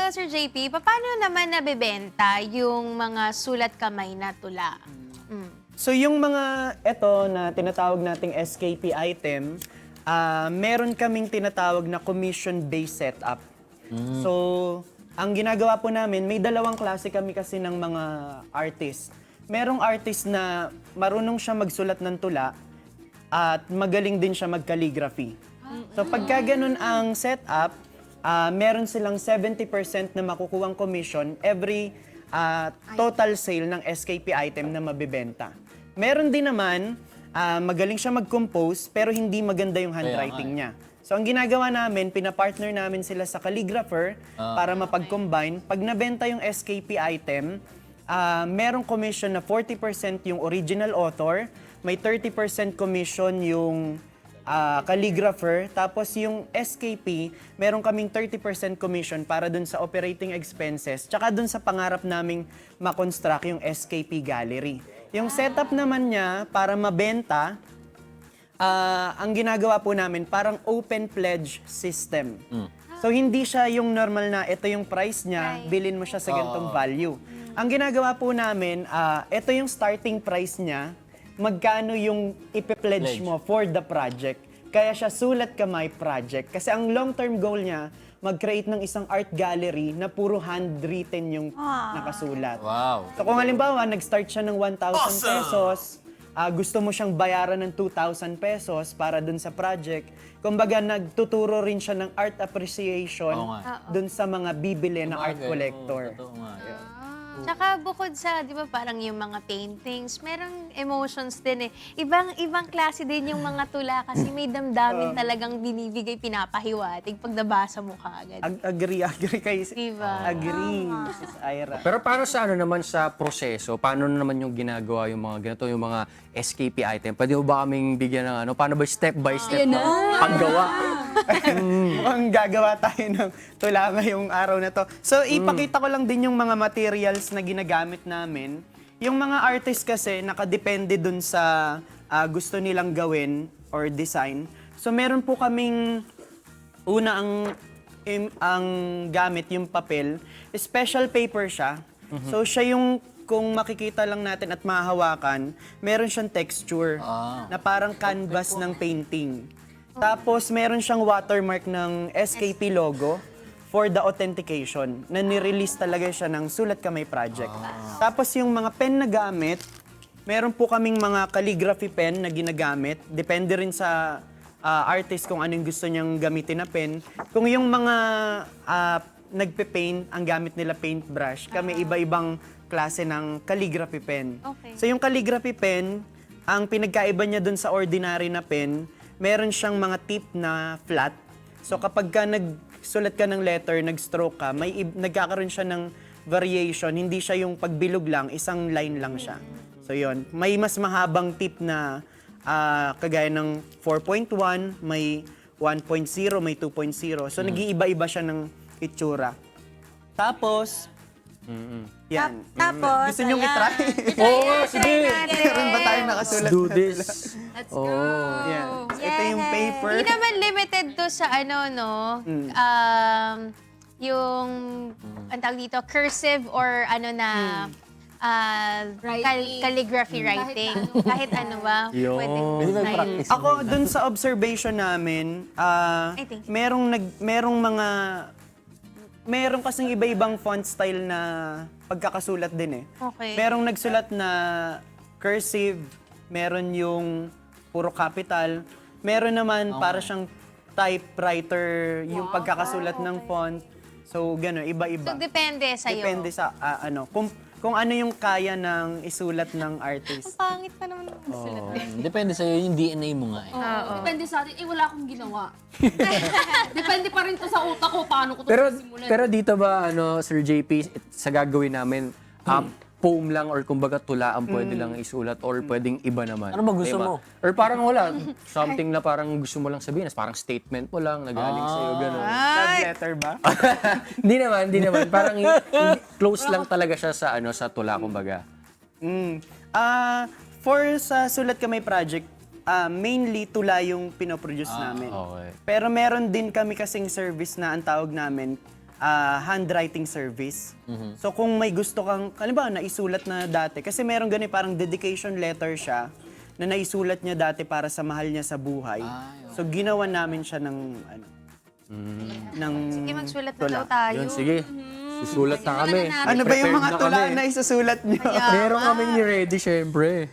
Sir JP, paano naman nabebenta yung mga sulat kamay na tula? So yung mga eto na tinatawag nating SKP item, meron kaming tinatawag na commission-based setup. So, ang ginagawa po namin, may dalawang klase kami kasi ng mga artist. Merong artist na marunong siya magsulat ng tula at magaling din siya mag-calligraphy. So pagka ganun ang setup, meron silang 70% na makukuhang commission every total sale ng SKP item na mabibenta. Meron din naman, magaling siya mag-compose pero hindi maganda yung handwriting niya. So ang ginagawa namin, pinapartner namin sila sa calligrapher para mapag-combine. Pag nabenta yung SKP item, merong commission na 40% yung original author, may 30% commission yung calligrapher, tapos yung SKP, meron kaming 30% commission para dun sa operating expenses, tsaka dun sa pangarap naming makonstruct yung SKP gallery. Yung setup naman niya para mabenta, ang ginagawa po namin, parang open pledge system. So hindi siya yung normal na ito yung price niya, bilhin mo siya sa ganitong value. Ang ginagawa po namin, ito yung starting price niya, magkano yung ipipledge mo for the project. Kaya siya Sulat Kamay project. Kasi ang long-term goal niya, mag-create ng isang art gallery na puro handwritten yung nakasulat. Wow. So kung halimbawa, nag-start siya ng 1,000 pesos, gusto mo siyang bayaran ng 2,000 pesos para dun sa project, kumbaga nagtuturo rin siya ng art appreciation dun sa mga bibili na art collector. Totoo nga. Tsaka bukod sa, di ba, parang yung mga paintings, merong emotions din eh. Ibang klase din yung mga tula kasi may damdamin talagang binibigay, pinapahiwatig pag nabasa mo kaagad. Agree kay Diba? Agree, Sis Ira. Pero para sa naman sa proseso, paano naman yung ginagawa yung mga ganito, yung mga SKP item? Pwede mo ba kaming bigyan ng paano ba step by step na paggawa? Mukhang gagawa tayo ng tula ngayong araw na to. So, ipakita ko lang din yung mga materials na ginagamit namin. Yung mga artist kasi, nakadepende dun sa gusto nilang gawin or design. So, meron po kaming una ang gamit, yung papel. Special paper siya. So, siya yung kung makikita lang natin at mahahawakan, meron siyang texture na parang canvas ng painting. Tapos, meron siyang watermark ng SKP logo for the authentication na nirelease talaga siya ng Sulat Kamay project. Tapos, yung mga pen na gamit, meron po kaming mga calligraphy pen na ginagamit. Depende rin sa artist kung anong gusto niyang gamitin na pen. Kung yung mga nagpe-paint, ang gamit nila paintbrush, kami iba-ibang klase ng calligraphy pen. Okay. So, yung calligraphy pen, ang pinagkaiba niya dun sa ordinary na pen, meron siyang mga tip na flat. So kapag ka nagsulat ka ng letter, nag-stroke ka, nagkakaroon siya ng variation. Hindi siya yung pagbilog lang, isang line lang siya. So yon, may mas mahabang tip na kagaya ng 4.1, may 1.0, may 2.0. So nag-iiba-iba siya ng itsura. Tapos, Yan. Tapos, Gusto nyo ayan. i-try? Oo, sige. Meron ba tayong Let's nakasulat? do this. Let's Oh. go! Yan. Ito yung paper. Hindi naman limited to sa ano, no? Yung, ang tawag dito, cursive or ano na, Writing. calligraphy writing. Kahit ano ba, Yun. pwedeng Pwede ba style. practice? Ako, dun sa observation namin, thank you. merong kasing iba-ibang font style na pagkakasulat din eh. Okay. Merong nagsulat na cursive, meron yung puro capital, meron naman para siyang typewriter, yung pagkakasulat ng font. So, gano'n, iba-iba. So, depende sa'yo. Depende sa, kung ano yung kaya ng isulat ng artist. Pangit pa naman ang sulat. Depende sa'yo, yung DNA mo nga eh. Depende sa atin. Wala akong ginawa. Depende pa rin to sa utak ko paano ko to simulan. Pero dito ba, Sir JP, sa gagawin namin, poem lang or kumbaga tula ang pwede lang isulat or pwedeng iba naman. Ano ba gusto mo? Or parang wala, something na parang gusto mo lang sabihin, parang statement mo lang, nagaling sa'yo, gano'n. Love letter ba? Hindi naman. Parang close lang talaga siya sa sa tula, kumbaga. For sa Sulat Kamay Project, mainly tula yung pinoproduce namin. okay. Pero meron din kami kasing service na ang tawag namin, handwriting service. So kung may gusto kang, halimbawa, naisulat na dati, kasi meron ganun parang dedication letter siya, na naisulat niya dati para sa mahal niya sa buhay. So ginawa namin siya ng, ng Sige, magsulat na tula. daw tayo. Yun, sige. Susulat na kami. Ano ba yung mga Prepared na tula kami. na isusulat niyo? Meron kaming ni-ready, syempre.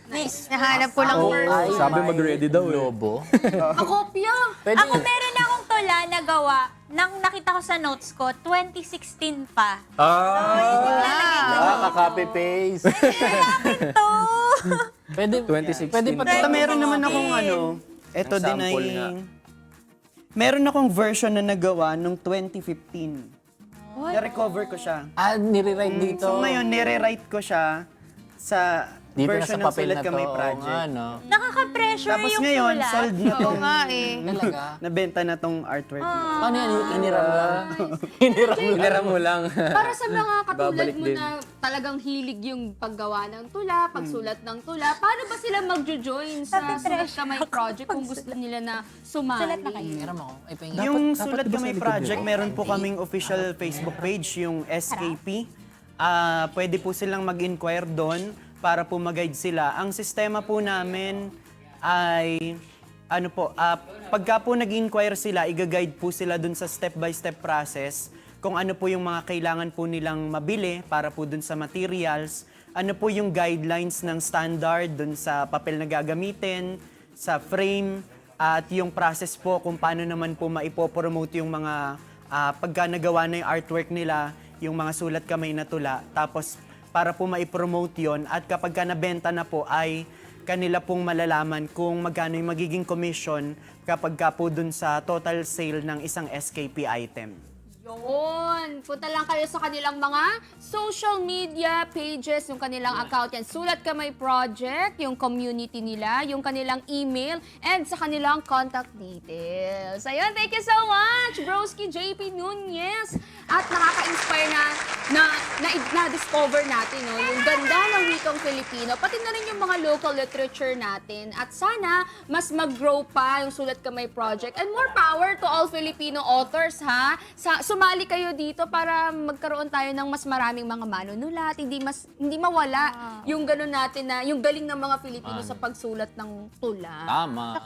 Nahanap ko lang first. Sabi mag-ready daw eh. Lobo. Pakopya! Ako meron akong tula na gawa nang nakita ko sa notes ko, 2016 pa. Kaka-copy-paste. Ito! Pwede, 2016. Pwede pa Ito meron naman akong ito din ay, sample nga. meron akong version na nagawa nung 2015. Na-recover ko siya. nire-write dito. So ngayon, nire-write ko siya sa Dito na version sa ng papel Sulat na to. Kamay Oo Project. nga, no? Nakaka-pressure Tapos yung ngayon, tula. sold na Oo tong, nga eh. Talaga? nabenta na tong artwork. Paano yan? Iniram lang? Hiniram mo lang. Para sa mga katulad Babalik mo din. na talagang hilig yung paggawa ng tula, pagsulat ng tula, paano ba sila magjo-join sa Sulat Kamay Project kung gusto nila na sumali? Sulat na kayo. Iniram ako. Ay, pahinga. Yung Sulat Kamay Project, meron po kaming official Facebook page, yung SKP. Pwede po silang mag-inquire doon para po mag-guide sila. Ang sistema po namin ay, pagka po nag-inquire sila, i-guide po sila dun sa step-by-step process kung ano po yung mga kailangan po nilang mabili para po dun sa materials, ano po yung guidelines ng standard dun sa papel na gagamitin, sa frame, at yung process po kung paano naman po maipopromote yung mga pagka nagawa na yung artwork nila, yung mga sulat kamay na tula, tapos para po maipromote yon at kapag ka nabenta na po ay kanila pong malalaman kung magkano yung magiging commission kapag ka po dun sa total sale ng isang SKP item. Yun! Punta lang kayo sa kanilang mga social media pages, yung kanilang account yan. Sulat Kamay Project, yung community nila, yung kanilang email, and sa kanilang contact details. Ayun, thank you so much, Broski JP Nunez. At nakaka-inspire na-discover natin, no, yung ganda ng wikang Filipino, pati na rin yung mga local literature natin. At sana, mas mag-grow pa yung Sulat Kamay Project. And more power to all Filipino authors, ha? Sumali kayo dito para magkaroon tayo ng mas maraming mga manunulat, hindi mawala yung gano'n natin na, yung galing ng mga Filipino sa pagsulat ng tula. Tama.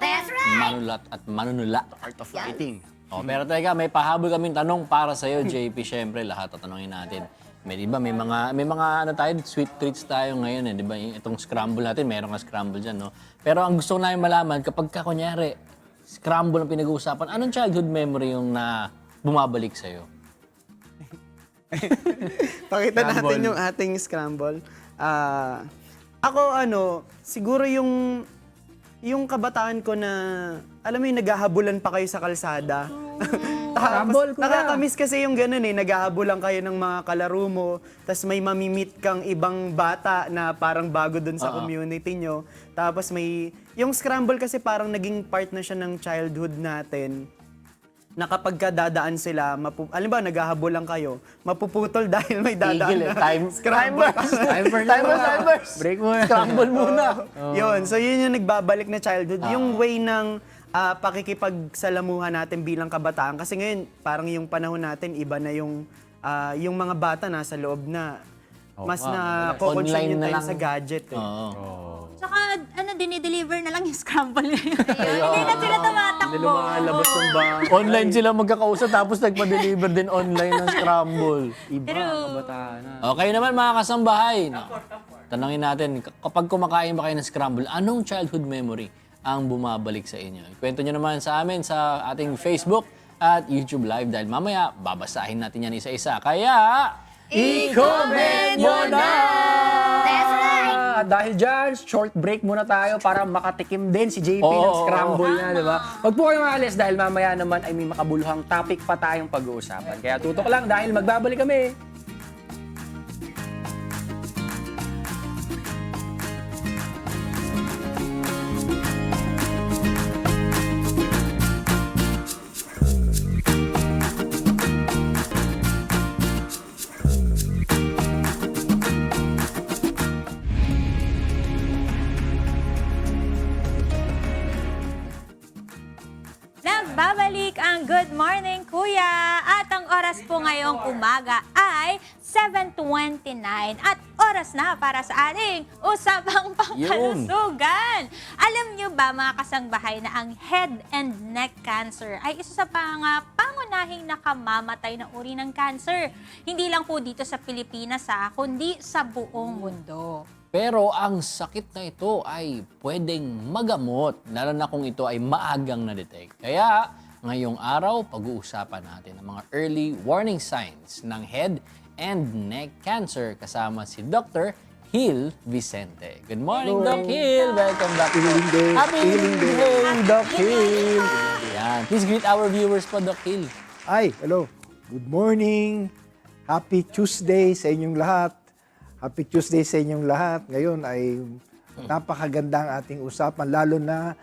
Manulat at manunula. Art of writing. Pero teka, may pahabol kaming tanong para sa iyo, JP. Syempre, lahat tatanungin natin. May mga ano tayo, sweet treats tayo ngayon, di ba? Itong scramble natin, meron ka scramble diyan, no? Pero ang gusto ko namin malaman kapag ka kunyari scramble ang pinag-uusapan, anong childhood memory yung na bumabalik sa iyo? Pakita natin yung ating scramble. Ako siguro yung kabataan ko na, alam mo yung naghahabulan pa kayo sa kalsada. Scramble ko na. Nakakamiss kasi yung ganun naghahabulan kayo ng mga kalaro mo, tapos may mamimit kang ibang bata na parang bago dun sa community nyo. Tapos yung scramble kasi parang naging part na siya ng childhood natin. na kapag dadaan sila, alam ba, naghahabol lang kayo, mapuputol dahil may dadaan Tigil eh. scramble. Timers. Break mo. Scramble muna. Yun, so yun yung nagbabalik na childhood. Yung way ng pakikipagsalamuhan natin bilang kabataan. Kasi ngayon, parang yung panahon natin, iba na yung mga bata nasa loob na. Mas na Online kukonsume yung na time lang. sa gadget. Eh. Tsaka, dinideliver na lang yung scramble ngayon. Hindi na sila tumatakbo. Lumalabas ng bang. Online sila magkakausap tapos nagpa-deliver din online ng scramble. Iba, kabataan na. Okay naman mga kasambahay. Tanungin natin, kapag kumakain ba kayo ng scramble, anong childhood memory ang bumabalik sa inyo? Kwento nyo naman sa amin sa ating Facebook at YouTube Live dahil mamaya babasahin natin yan isa-isa. Kaya, i-comment nyo na! That's right! Dahil dyan, short break muna tayo para makatikim din si JP Oo, ng scramble niya, di ba? Huwag po kayong maalis dahil mamaya naman ay may makabuluhang topic pa tayong pag-uusapan. Kaya tutok lang dahil magbabalik kami. Nagbabalik ang Good Morning Kuya at ang oras po ngayong umaga ay 7:29 at oras na para sa ating usapang pangkalusugan. Alam niyo ba mga kasangbahay na ang head and neck cancer ay isa sa pangunahing nakamamatay na uri ng cancer. Hindi lang po dito sa Pilipinas kundi sa buong mundo. pero ang sakit na ito ay pwedeng magamot, lalo na kung ito ay maagang na-detect. Kaya, ngayong araw, pag-uusapan natin ang mga early warning signs ng head and neck cancer kasama si Dr. Hill Vicente. Good morning, Doc Hill! Welcome back. Happy healing day, Doc Hill! Yan. Please greet our viewers po, Doc Hill. Ay, hello. Good morning. Happy Tuesday sa inyong lahat. Happy Tuesday sa inyong lahat. Ngayon ay napakaganda ang ating usapan, lalo na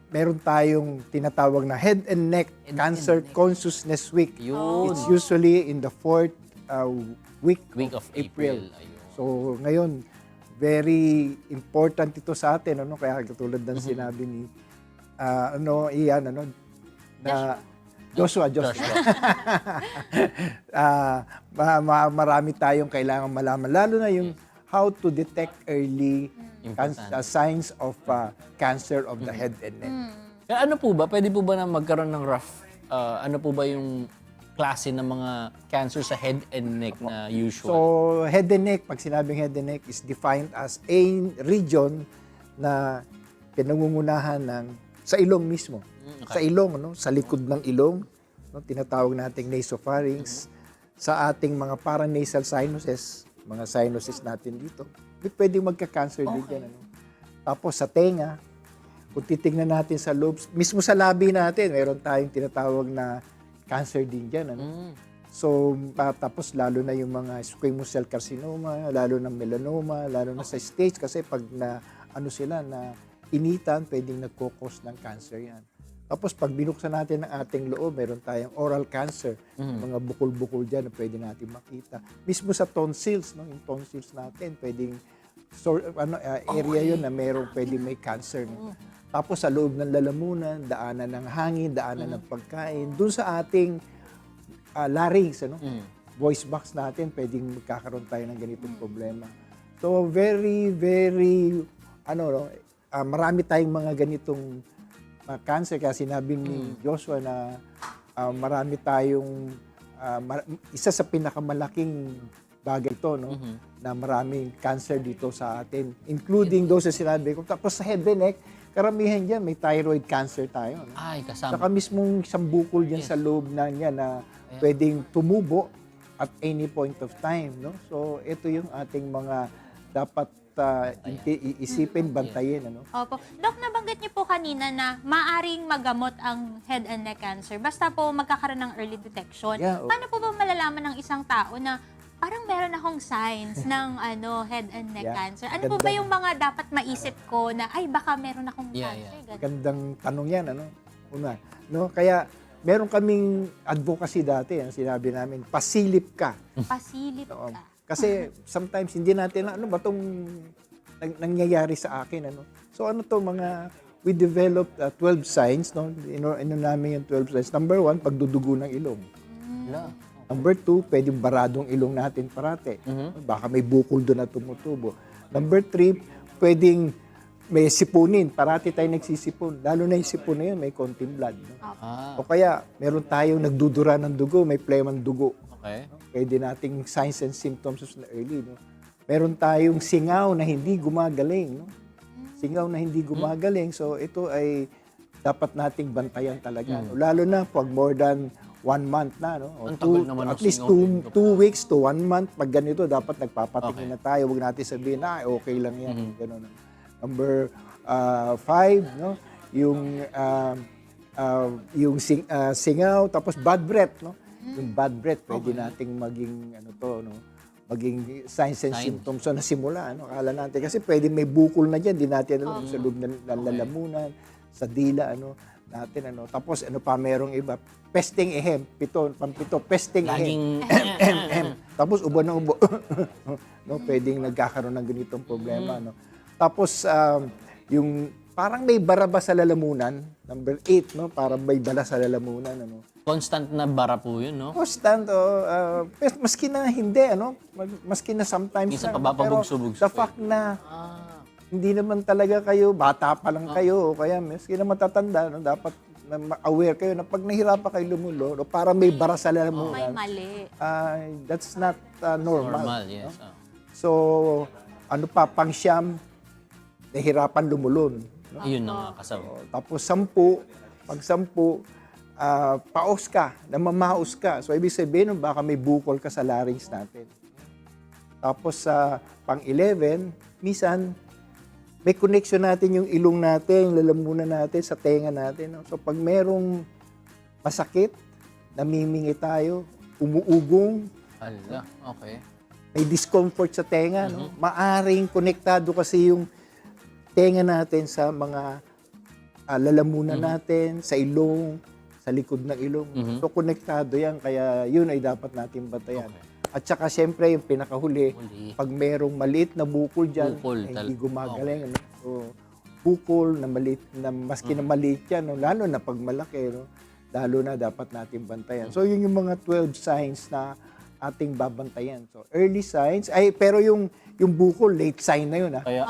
meron tayong tinatawag na Head and Neck Cancer Consciousness Week. Yun. It's usually in the 4th week of April. Ayun. So ngayon, very important ito sa atin. Kaya katulad ng sinabi ni Ian, Joshua. Marami tayong kailangan malaman. Lalo na yung how to detect early signs of cancer of the head and neck. Kaya ano po ba? Pwede po ba na magkaroon ng rough, ano po ba yung klase ng mga cancer sa head and neck na usual? So, head and neck, pag sinabing head and neck, is defined as a region na pinangungunahan sa ilong mismo. Okay. Sa ilong, sa likod ng ilong, tinatawag nating nasopharynx, sa ating mga paranasal sinuses, mga sinuses natin dito, pwede magka-cancer din yan. Tapos sa tenga, kung titignan natin sa lobes, mismo sa labi natin, meron tayong tinatawag na cancer din dyan. So, tapos lalo na yung mga squamous cell carcinoma, lalo na melanoma, lalo na sa stage, kasi pag sila na initan, pwedeng nagkukos ng cancer yan. Tapos pag binuksan natin ang ating loob, meron tayong oral cancer, mga bukol-bukol dyan na pwede natin makita. Mismo sa tonsils, yung tonsils natin, pwedeng area yun na pwedeng may cancer. Tapos sa loob ng lalamunan, daanan ng hangin, daanan ng pagkain, dun sa ating larynx, voice box natin, pwedeng magkakaroon tayo ng ganitong problema. So very, very, marami tayong mga ganitong cancer. Kaya sinabi ni Joshua na marami tayong, isa sa pinakamalaking bagay ito, na maraming cancer dito sa atin, including those na sinabi ko. Tapos sa head and neck, karamihan dyan, may thyroid cancer tayo. Ay, kasama. Saka mismong isang bukol dyan sa loob niya na pwedeng tumubo at any point of time. So, ito yung ating mga dapat iisipin, bantayin. Opo. Dok, nabanggit niyo po kanina na maaring magamot ang head and neck cancer basta po magkakaroon ng early detection. Yeah, Paano po ba malalaman ng isang tao na parang meron akong signs ng head and neck cancer? Ano po ba yung mga dapat maisip ko na ay baka meron akong cancer? Ganun. Gandang tanong yan. Una, kaya meron kaming advocacy dati, sinabi namin, pasilip ka. Pasilip Oo. ka. Kasi sometimes hindi natin, ano ba itong nangyayari sa akin, ano? So ano to we developed 12 signs, no? Ino namin yung 12 signs. Number 1, pagdudugo ng ilong. Number 2, pwedeng baradong ilong natin parate. Baka may bukol doon na tumutubo. Number 3, pwedeng may sipunin. Parati tayo nagsisipon. Lalo na yung sipon na yun, may konting blood. No? O kaya, meron tayong nagdudura ng dugo, may phlegm ng dugo. Okay. Pwede nating signs and symptoms na early. No? Meron tayong singaw na hindi gumagaling. No? Singaw na hindi gumagaling. So, ito ay dapat nating bantayan talaga. No? Lalo na pag more than 1 month na. No? O Ang tagal naman ng at least singaw. 2 weeks to 1 month. Pag ganito, dapat nagpapatingin na tayo. Huwag natin sabihin, okay lang yan. Ganun. Number 5, no? Yung singaw, tapos bad breath, no? Yung bad breath, pwede nating maging maging signs and symptoms na simula, ano? Akala natin kasi pwede may bukol na diyan, di natin alam sa loob ng lalamunan, sa dila, natin, Tapos ano pa merong iba, pesting ehem, pampito, pesting ehem. Tapos ubo ng ubo. No, pwedeng nagkakaroon ng ganitong problema, no? Tapos, yung parang may baraba sa lalamunan, number 8, no? Parang may bala sa lalamunan, Constant na bara po yun, no? Constant, maski na hindi, maski na sometimes Minsan na, pababugso-bugso the fact na hindi naman talaga kayo, bata pa lang kayo, o kaya maski na matatanda, dapat aware kayo na pag nahirapan kayo lumulo, parang may bara sa May lalamunan, mali. that's not normal. Normal, yes. So, ano pa, pang-siyam, nahirapan lumulon. No? Yun na nga, kasama. Tapos 10, pag 10, paos ka, namamaos ka. So, ibig sabihin, baka may bukol ka sa larynx natin. Tapos sa pang-11, minsan, may connection natin yung ilong natin, yung lalamunan natin, sa tenga natin. No? So, pag merong masakit, namimingi tayo, umuugong, Hala, okay. may discomfort sa tenga, no? Maaring konektado kasi yung tenga natin sa mga lalamunan natin, sa ilong, sa likod ng ilong. So, konektado yan, kaya yun ay dapat natin batayan. At saka, siyempre, yung pinakahuli, pag merong maliit na bukol dyan, hindi gumagaling. So, bukol na maliit, na maski na maliit yan, lalo na pag malaki, lalo na dapat natin bantayan. So, yun yung mga 12 signs na ating babantayan. So, early signs, pero yung bukol, late sign na yun. Kaya,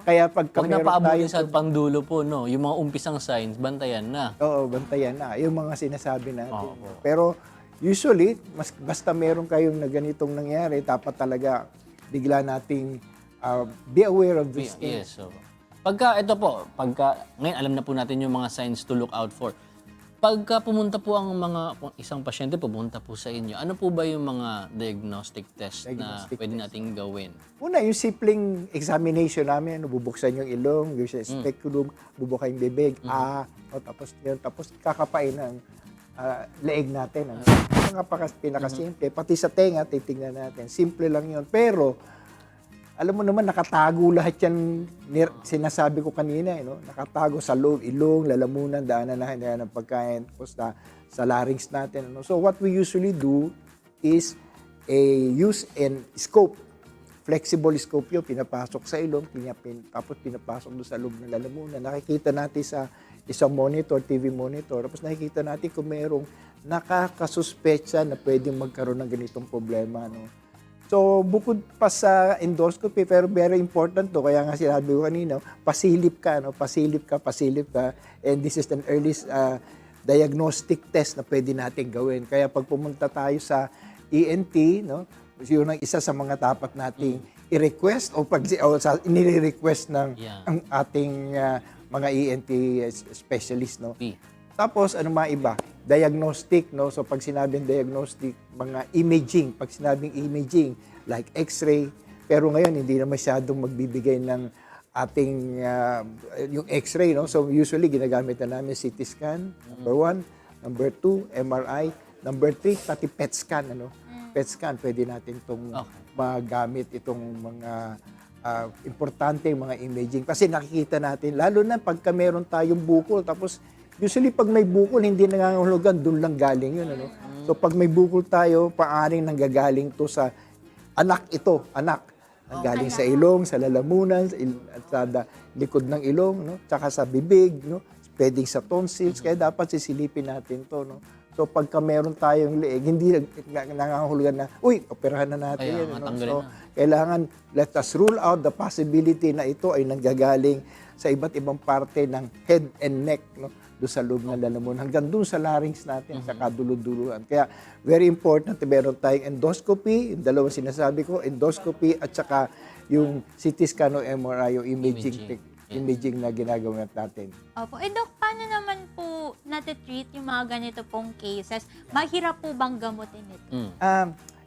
Kaya pagka Huwag na paabutin sa pangdulo po, no? Yung mga umpisang signs, bantayan na. Oo, bantayan na. Yung mga sinasabi natin. Pero usually, basta meron kayong na ganitong nangyari, dapat talaga bigla nating be aware of these things. Yes, so. Ngayon alam na po natin yung mga signs to look out for. Pagka pumunta po isang pasyente pumunta po sa inyo, ano po ba yung mga diagnostic test na pwede nating gawin? Una, yung simpleng examination namin, bubuksan yung ilong, yung speculum, bubuka yung bibig, tapos kakapain ng leeg natin. Pinakasimple. Pati sa tenga, titingnan natin. Simple lang yun. Pero, alam mo naman, nakatago lahat yan, sinasabi ko kanina, nakatago sa loob, ilong, lalamunan, daanan ng pagkain, tapos sa larynx natin. So what we usually do is use an scope, flexible scope yun, pinapasok sa ilong, tapos pinapasok doon sa loob ng lalamunan. Nakikita natin sa isang monitor, TV monitor, tapos nakikita natin kung mayroong nakakasuspecha na pwedeng magkaroon ng ganitong problema. So, bukod pa sa endoscopy, pero very important to, kaya nga sinabi ko kanina, pasilip ka, and this is an early diagnostic test na pwede natin gawin. Kaya pag pumunta tayo sa ENT, yun ang isa sa mga dapat nating i-request o nire-request ng ang ating mga ENT specialist. Tapos, ano mga iba? Diagnostic, so pag sinabing diagnostic, mga imaging, pag sinabing imaging, like x-ray, pero ngayon hindi na masyadong magbibigay ng ating yung x-ray, so usually ginagamit na namin CT scan, number 1, number 2, MRI, number 3, pati PET scan, PET scan, pwede natin itong magamit itong mga importante mga imaging, kasi nakikita natin, lalo na pagka meron tayong bukol, tapos Usually, pag may bukol, hindi nangangahulugan, doon lang galing yun. Ano? So, pag may bukol tayo, paaring nanggagaling to sa anak ito, anak. Nanggaling sa ilong, sa lalamunan, at sa likod ng ilong, no? Tsaka sa bibig, no? Pwedeng sa tonsils, kaya dapat sisilipin natin to, no? So, pagka meron tayong leeg, hindi nangangahulugan na, uy, operahan na natin Kaya yan. nga, No? tanggalin So, na. kailangan, let us rule out the possibility na ito ay nanggagaling sa iba't ibang parte ng head and neck, no? Doon sa loob ng lalamunan, hanggang doon sa larynx natin, sa kaduluduluhan. Kaya, very important na meron tayong endoscopy, yung dalawang sinasabi ko, endoscopy at saka yung CT scan o MRI, yung imaging na ginagawa natin. Opo. Dok, paano naman po natitreat yung mga ganito pong cases? Mahirap po bang gamutin ito?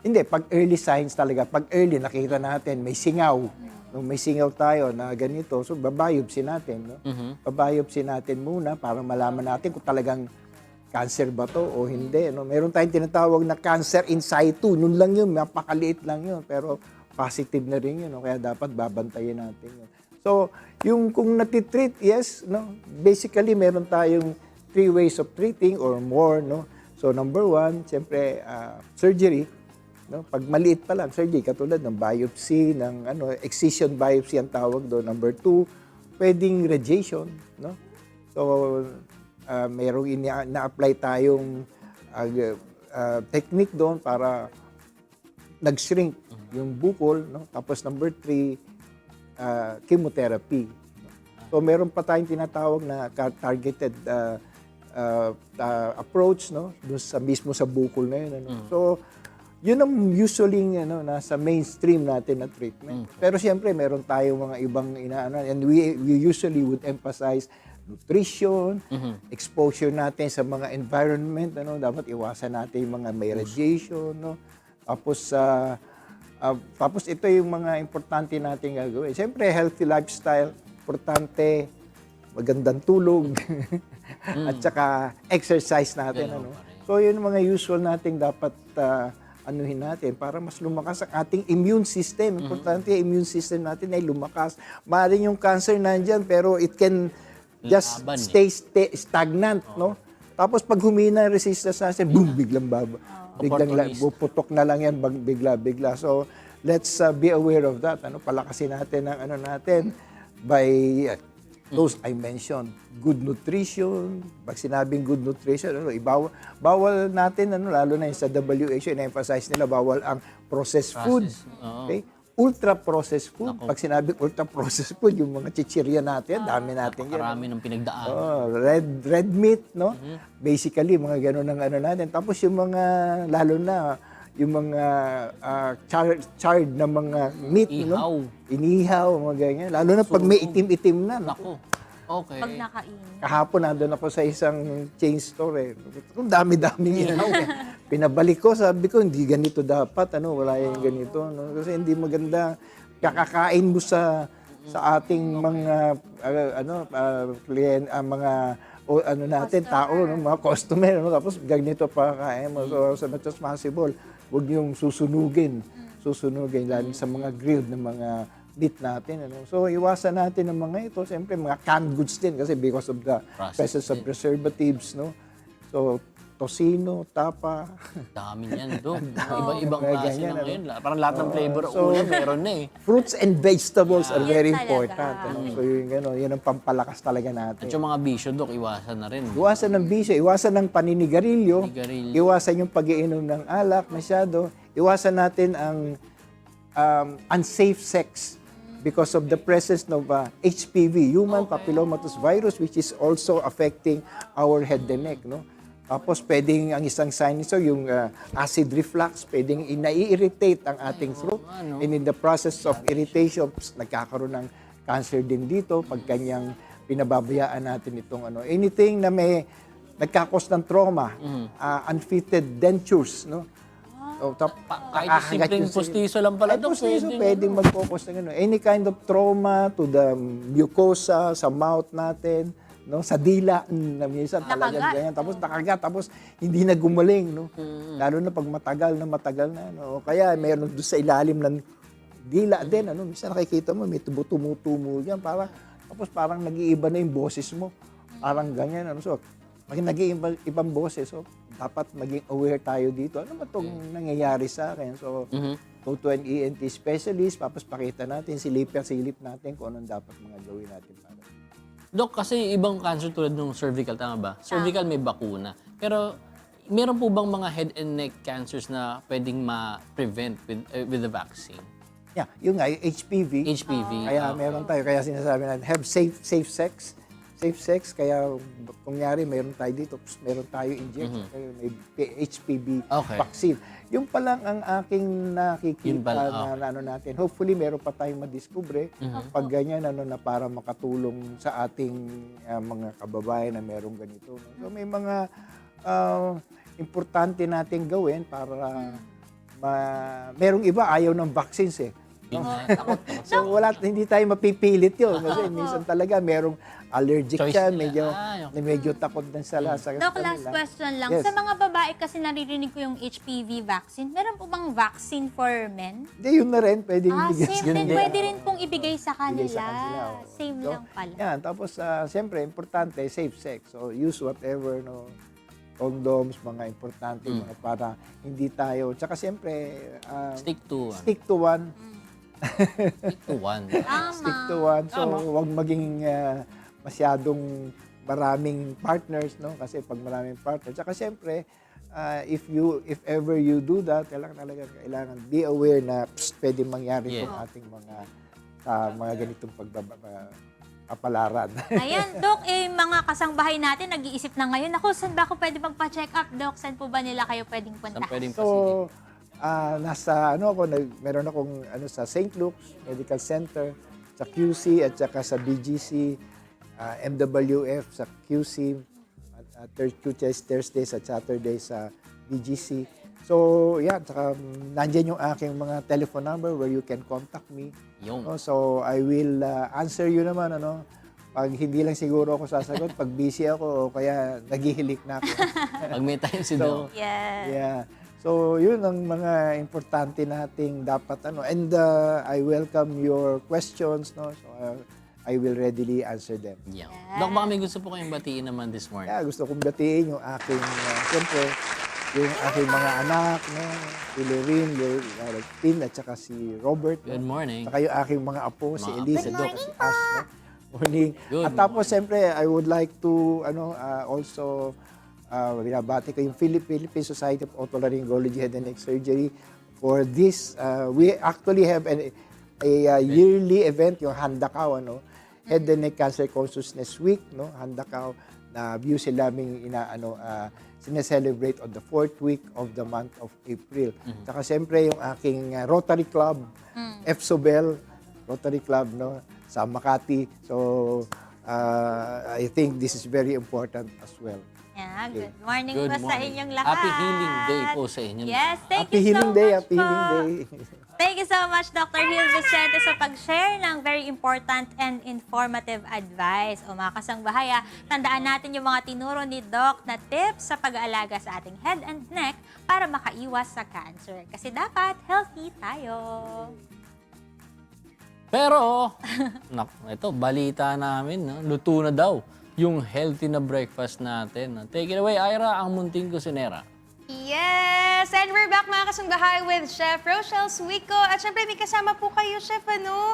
Hindi, pag early signs talaga, pag early nakita natin, may singaw. Nung may singaw tayo na ganito, so babiopsy natin. No? Babiopsy natin muna para malaman natin kung talagang cancer ba to o hindi. No? Meron tayong tinatawag na cancer in situ. Nun lang yun, mapakaliit lang yun. Pero positive na rin yun. No? Kaya dapat babantayan natin yun. So, yung kung natitreat, yes, no? Basically, meron tayong 3 ways of treating or more. No? So, number 1, siyempre, surgery. No? Pag maliit pa lang, surgery, katulad ng biopsy, ng excision biopsy ang tawag doon. Number 2, pwedeng radiation. No? So, mayroong na-apply tayong technique doon para nag-shrink yung bukol. No? Tapos number 3, chemotherapy. So, meron pa tayong tinatawag na targeted approach, no? Doon mismo sa bukol na yun. Ano? So, yun ang usually nasa mainstream natin na treatment. Pero siyempre, meron tayong mga ibang inaano. And we usually would emphasize nutrition, exposure natin sa mga environment. Dapat iwasan natin yung mga may radiation. No? Tapos ito yung mga importante natin gagawin. Siyempre, healthy lifestyle, importante, magandang tulog, at saka exercise natin. So, yun yung mga usual nating dapat anuhin natin para mas lumakas ang ating immune system. Importante yung immune system natin ay lumakas. Maaaring yung cancer nandyan, pero it can just stay stagnant, no? Tapos pag humina ang resistance natin, boom, biglang puputok na lang yan, bigla-bigla. So, let's be aware of that. Palakasin natin ang natin by those I mentioned. Good nutrition. Pag sinabing good nutrition, bawal natin, lalo na sa WHO, in-emphasize nila, bawal ang processed food. Okay? Ultra-processed food. Pag sinabing ultra-processed food, yung mga chichirya natin, dami natin yan. Marami ng pinagdaan. Red meat, no? Basically, mga gano'n ang natin. Tapos yung mga, lalo na, yung mga charred na mga meat, no? Inihaw, mga ganyan. Lalo na pag may itim-itim na. Nako. Okay. Pag nakain. Kahapon nandun ako sa isang chain store. Kung dami-daming inaw. Pinabalik ko, sabi ko, hindi ganito dapat. Wala yung ganito. No? Kasi hindi maganda. Kakakain mo sa ating mga kliyente, mga natin, tao, mga customer. Tapos ganito pa kain mo. So, as much as possible, huwag niyong susunugin, lalo sa mga grilled na mga meat natin. So, iwasan natin ang mga ito. Siyempre, mga canned goods din kasi because of the presence of preservatives. No? So, tosino, tapa. Dami yan, Dok. Ibang klase na ngayon. Parang lahat ng flavor ulam meron na eh. Fruits and vegetables are very important. So, yun ang pampalakas talaga natin. At yung mga bisyo, Dok, iwasan na rin. Iwasan ng bisyo, iwasan ng paninigarilyo, iwasan yung pag-iinom ng alak masyado, iwasan natin ang unsafe sex because of the presence of HPV, human papillomavirus virus, which is also affecting our head and neck. No? Tapos pwedeng ang isang sign nito, yung acid reflux, pwedeng nai-irritate ang ating throat. And in the process of irritation, nagkakaroon ng cancer din dito pag kanyang pinababayaan natin itong anything na may nagkakos ng trauma, unfitted dentures, no? Kahit simpleng pustiso lang pala, Dok. Pwedeng mag-focus ng any kind of trauma to the mucosa, sa mouth natin, no, sa dila, na minsan talagang ganyan. Tapos nakagat, tapos hindi na gumaling, no. Lalo na pag matagal na, no. Kaya meron doon sa ilalim ng dila din, minsan nakikita mo, may tumutumo yan, tapos parang nag-iiba na yung boses mo. Parang ganyan, So, naging ibang boses. So, dapat maging aware tayo dito. Ano ba itong nangyayari sa akin? So, go to an ENT specialist, tapos pakita natin, silip natin kung anong dapat mga gawin natin para. Dok, kasi ibang cancer tulad ng cervical, tama ba? Cervical may bakuna. Pero meron po bang mga head and neck cancers na pwedeng ma-prevent with the vaccine? Yeah, yung nga, yung HPV. Kaya meron tayo, kaya sinasabi natin, have safe sex. Safe sex, kaya kunyari meron tayo dito, meron tayo injection, may HPV vaccine. Yung pa lang ang aking nakikita na ano natin. Hopefully meron pa tayong madiskubre pag ganyan na para makatulong sa ating mga kababayan na merong ganito. No? So may mga importante nating gawin para merong iba ayaw ng vaccines eh. No? So hindi tayo mapipilit yun kasi minsan talaga merong allergic siya, medyo takot din sa lasa. Doc, last question lang. Yes. Sa mga babae kasi naririnig ko yung HPV vaccine, meron po bang vaccine for men? Hindi, yun na rin. Pwede Pwede rin pong ibigay sa kanila. Same So, lang pala. Yan, tapos siyempre, importante, safe sex. So use whatever, no, condoms, mga importante, mga para hindi tayo, tsaka siyempre, Stick to one. Tama. Stick to one. So, huwag maging masyadong maraming partners, no? Kasi pag maraming partners, tsaka siyempre, if ever you do that, kailangan be aware na pwede mangyari itong ating mga ganitong kapalaran. Ayan, Doc, mga kasangbahay natin, nag-iisip na ngayon, ako, saan ba ako pwede magpa-check up, Doc? Saan po ba nila kayo pwedeng punta? So, meron akong sa St. Luke's Medical Center, sa QC at saka sa BGC, MWF sa QC, at Thursdays at Saturdays sa BGC. So, yeah, saka nandiyan yung aking mga telephone number where you can contact me. No? So, I will answer you naman, pag hindi lang siguro ako sasagot, pag busy ako o kaya naghihilik na ako. Pag may time si Doc. Yeah. So, yun ang mga importante nating dapat And I welcome your questions, no? So, I will readily answer them. Yeah. Doc, baka may gusto po kayong batiin naman this morning. Yeah, gusto kong batiin yung aking, siyempre, yung aking mga anak, no? Si Lorraine, Tin, at saka si Robert. Good morning. Saka yung aking mga apo, si Elise, at si Ash. No? Morning. Good At tapos, siyempre, I would like to, also, binabati ko yung Philippine Society of Otolaryngology Head and Neck Surgery for this. We actually have a yearly event, yung Handakaw, Head and Neck Cancer Consciousness Week, no? Handakaw, na view sila naming sineselebrate on the 4th week of the month of April. Saka siyempre yung aking Rotary Club, FSOBEL, Rotary Club, no? Sa Makati. So, I think this is very important as well. Yeah, good morning Good po sa morning. inyong lahat. Happy Healing Day po sa inyo. Yes, thank Happy you so Healing Day, much Happy po. Healing Day. Thank you so much, Dr. Hill Vicente, sa pag-share ng very important and informative advice. O mga kasangbahay, tandaan natin yung mga tinuro ni Doc na tips sa pag-aalaga sa ating head and neck para makaiwas sa cancer. Kasi dapat healthy tayo. Pero, ito, balita namin, luto na daw yung healthy na breakfast natin. Take it away, Ira, ang munting kusinera. Yes! And we're back mga kasangbahay with Chef Rochelle Suico. At syempre may kasama po kayo, Chef,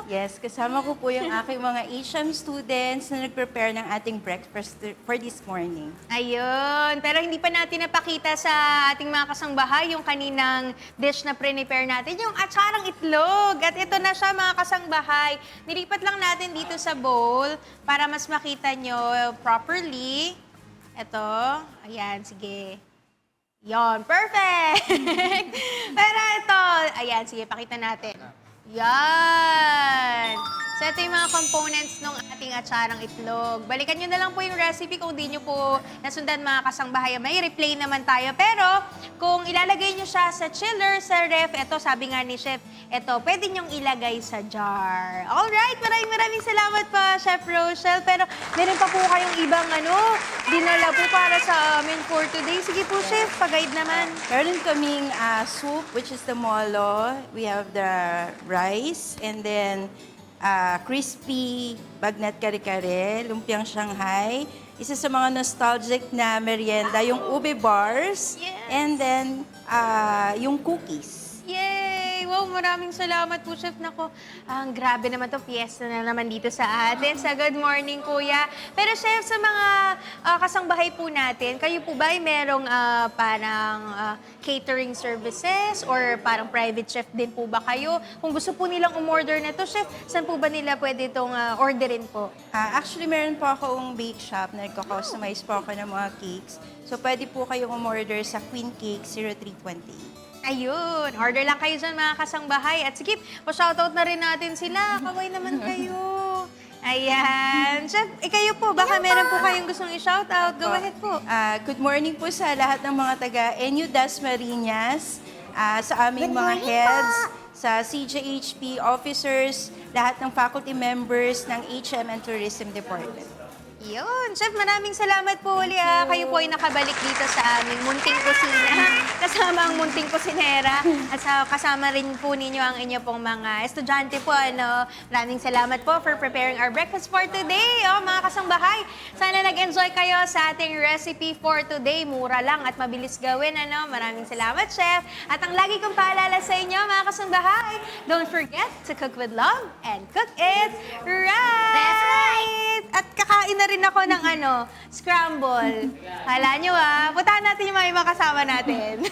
Yes, kasama ko po yung aking mga HM students na nag-prepare ng ating breakfast for this morning. Ayun. Pero hindi pa natin napakita sa ating mga kasangbahay yung kaninang dish na prepare natin, yung atsarang itlog. At ito na siya mga kasangbahay. Nilipat lang natin dito sa bowl para mas makita nyo properly. Ito. Ayan, sige. Yon, perfect! Pero ito, ayan, sige, pakita natin. Yan! So, ito yung mga components ng ating atsarang itlog. Balikan nyo na lang po yung recipe kung di nyo po nasundan mga kasangbahay. May replay naman tayo. Pero, kung ilalagay nyo siya sa chiller, sa ref, ito, sabi nga ni Chef, ito, pwede nyong ilagay sa jar. Alright, maraming salamat pa, Chef Rochelle. Pero, meron pa po kayong ibang dinala po para sa amin for today. Sige po, Chef, pag-guide naman. Meron kaming soup, which is the molo. We have the rice, and then crispy bagnat kare-kare, lumpiang Shanghai, isa sa mga nostalgic na merienda, yung ube bars, and then yung cookies. Yay! Wow, maraming salamat po, Chef. Nako, ang grabe naman to, fiesta na naman dito sa atin. Sa Good Morning, Kuya. Pero Chef, sa mga kasangbahay po natin, kayo po ba ay merong parang catering services or parang private chef din po ba kayo? Kung gusto po nilang umorder na to, Chef, saan po ba nila pwede itong orderin po? Actually, meron po akong bake shop na nagko-customize po ako ng mga cakes. So, pwede po kayong umorder sa Queen Cake 0328. Ayun, order lang kayo dyan mga kasangbahay. At sige, pa-shoutout na rin natin sila. Kaway naman kayo. Ayan. Chef, kayo po, baka meron po kayong gustong i-shoutout. Go ahead po. Good morning po sa lahat ng mga taga NU Dasmariñas, sa aming mga heads, sa CJHP officers, lahat ng faculty members ng HM and Tourism Department. Yun. Chef, maraming salamat po uli. Kayo po ay nakabalik dito sa aming munting kusina. Kasama ang munting kusinera. At kasama rin po ninyo ang inyo pong mga estudyante po. Maraming salamat po for preparing our breakfast for today. Mga kasangbahay, sana nag-enjoy kayo sa ating recipe for today. Mura lang at mabilis gawin. Maraming salamat, Chef. At ang lagi kong paalala sa inyo, mga kasangbahay, don't forget to cook with love and cook it right. That's right. At kakain na rin ako ng scramble. Kala nyo puntahan natin yung mga ibang kasama natin.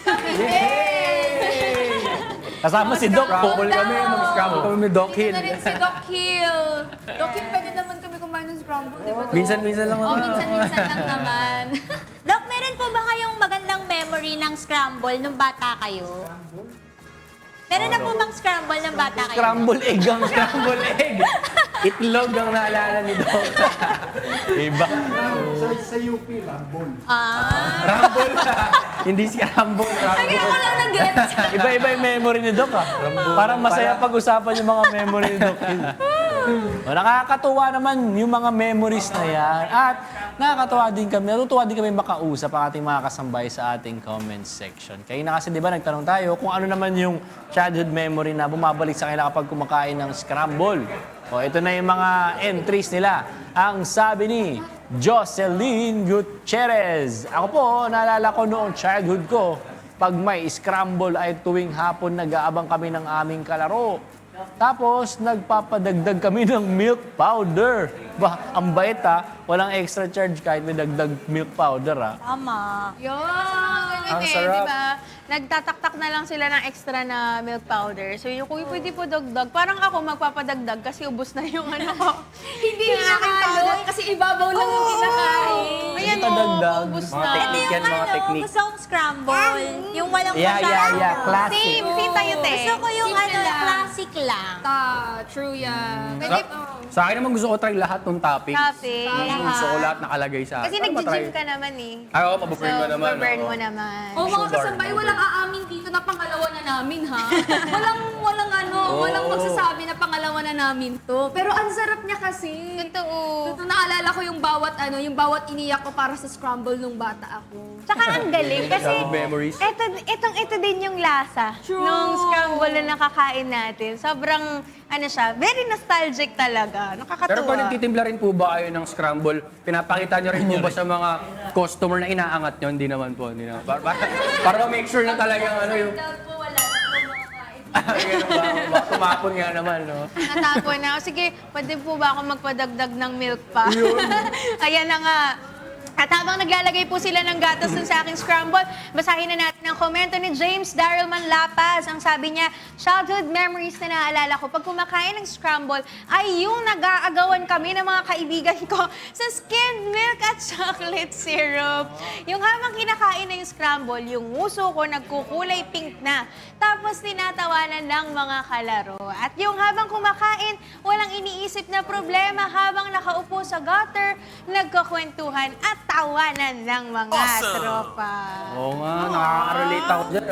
Kasama si Doc po. Scramble kami, mag-scramble kami with Doc Hill. Na rin si Doc Hill. Doc Hill, pwede naman kami kumain ng scramble, di ba? Doc? Minsan-minsan lang naman. Minsan-minsan lang naman. Doc, meron po ba kayong magandang memory ng scramble nung bata kayo? Meron na po bang scramble ng bata kayo? Scramble egg ang scramble egg. Itlog ang naalala ni Doc. Iba. Sa UP, Rambol. Rumble. Hindi scramble. Lagi ako lang nag-gets. Iba-iba yung memory ni Doc Parang masaya pag-usapan yung mga memory ni Doc Nakakatuwa naman yung mga memories na yan. At nakakatuwa din kami, natutuwa din kami makausap ang ating mga kasambay sa ating comment section. Kaya na kasi di ba nagtanong tayo kung ano naman yung childhood memory na bumabalik sa kanila kapag kumakain ng scramble. O ito na yung mga entries nila. Ang sabi ni Jocelyn Gutierrez. Ako po, naalala ko noong childhood ko, pag may scramble ay tuwing hapon nag-aabang kami ng aming kalaro. Tapos, nagpapadagdag kami ng milk powder. Ang bait walang extra charge kahit may dagdag milk powder Tama. Yun. Ang Di sarap. ba? Nagtataktak na lang sila ng extra na milk powder. So yung kung pwede po dagdag, parang ako magpapadagdag kasi ubos na yung ko. Hindi nakahalo kasi ibabaw lang yung kinakain. Ayan Padagdag. ubos Mga na. technique yan, mga technique. Gusto kong scramble. Yung walang Yeah. Classic. Same tayo, te. Gusto ko yung Simple lang. classic lang. True yan. Pwede po. Sa akin naman gusto ko try lahat ng toppings. Topping. Gusto ko lahat nakalagay sa akin. Kasi Para nag-gym matry. ka naman Ay, oo, mabuburn ko naman. burn oo. mo naman. Mga kasambay, walang aamin dito na pangalawa na namin, ha? Walang magsasabi na pangalawa na namin to. Pero ang sarap niya kasi. Totoo. Ito naalala ko yung bawat iniyak ko para sa scramble nung bata ako. Tsaka ang galing kasi Childhood memories. ito din yung lasa nung scramble na nakakain natin. Sobrang, very nostalgic talaga. Nakakatuwa. Pero pag nagtitimpla rin po ba kayo ng scramble, pinapakita nyo rin po ba sa mga customer na inaangat nyo? Hindi naman po. Hindi naman. Para make sure na talagang yung... Ganun ba? Baka tumapon nga naman, no? Natapon na. Sige, pwede po ba ako magpadagdag ng milk pa? Ayan na nga. At habang naglalagay po sila ng gatas dun sa aking scramble, basahin na natin ang komento ni James Daryl Manlapas. Ang sabi niya, childhood memories na naalala ko. Pag kumakain ng scramble, ay yung nag-aagawan kami ng mga kaibigan ko sa skimmed milk at chocolate syrup. Yung habang kinakain na yung scramble, yung nguso ko nagkukulay pink na. Tapos tinatawanan ng mga kalaro. At yung habang kumakain, walang iniisip na problema habang nakaupo sa gutter, nagkakwentuhan at tawanan ng mga tropa. Oo nga, nakaka-relate ako dyan,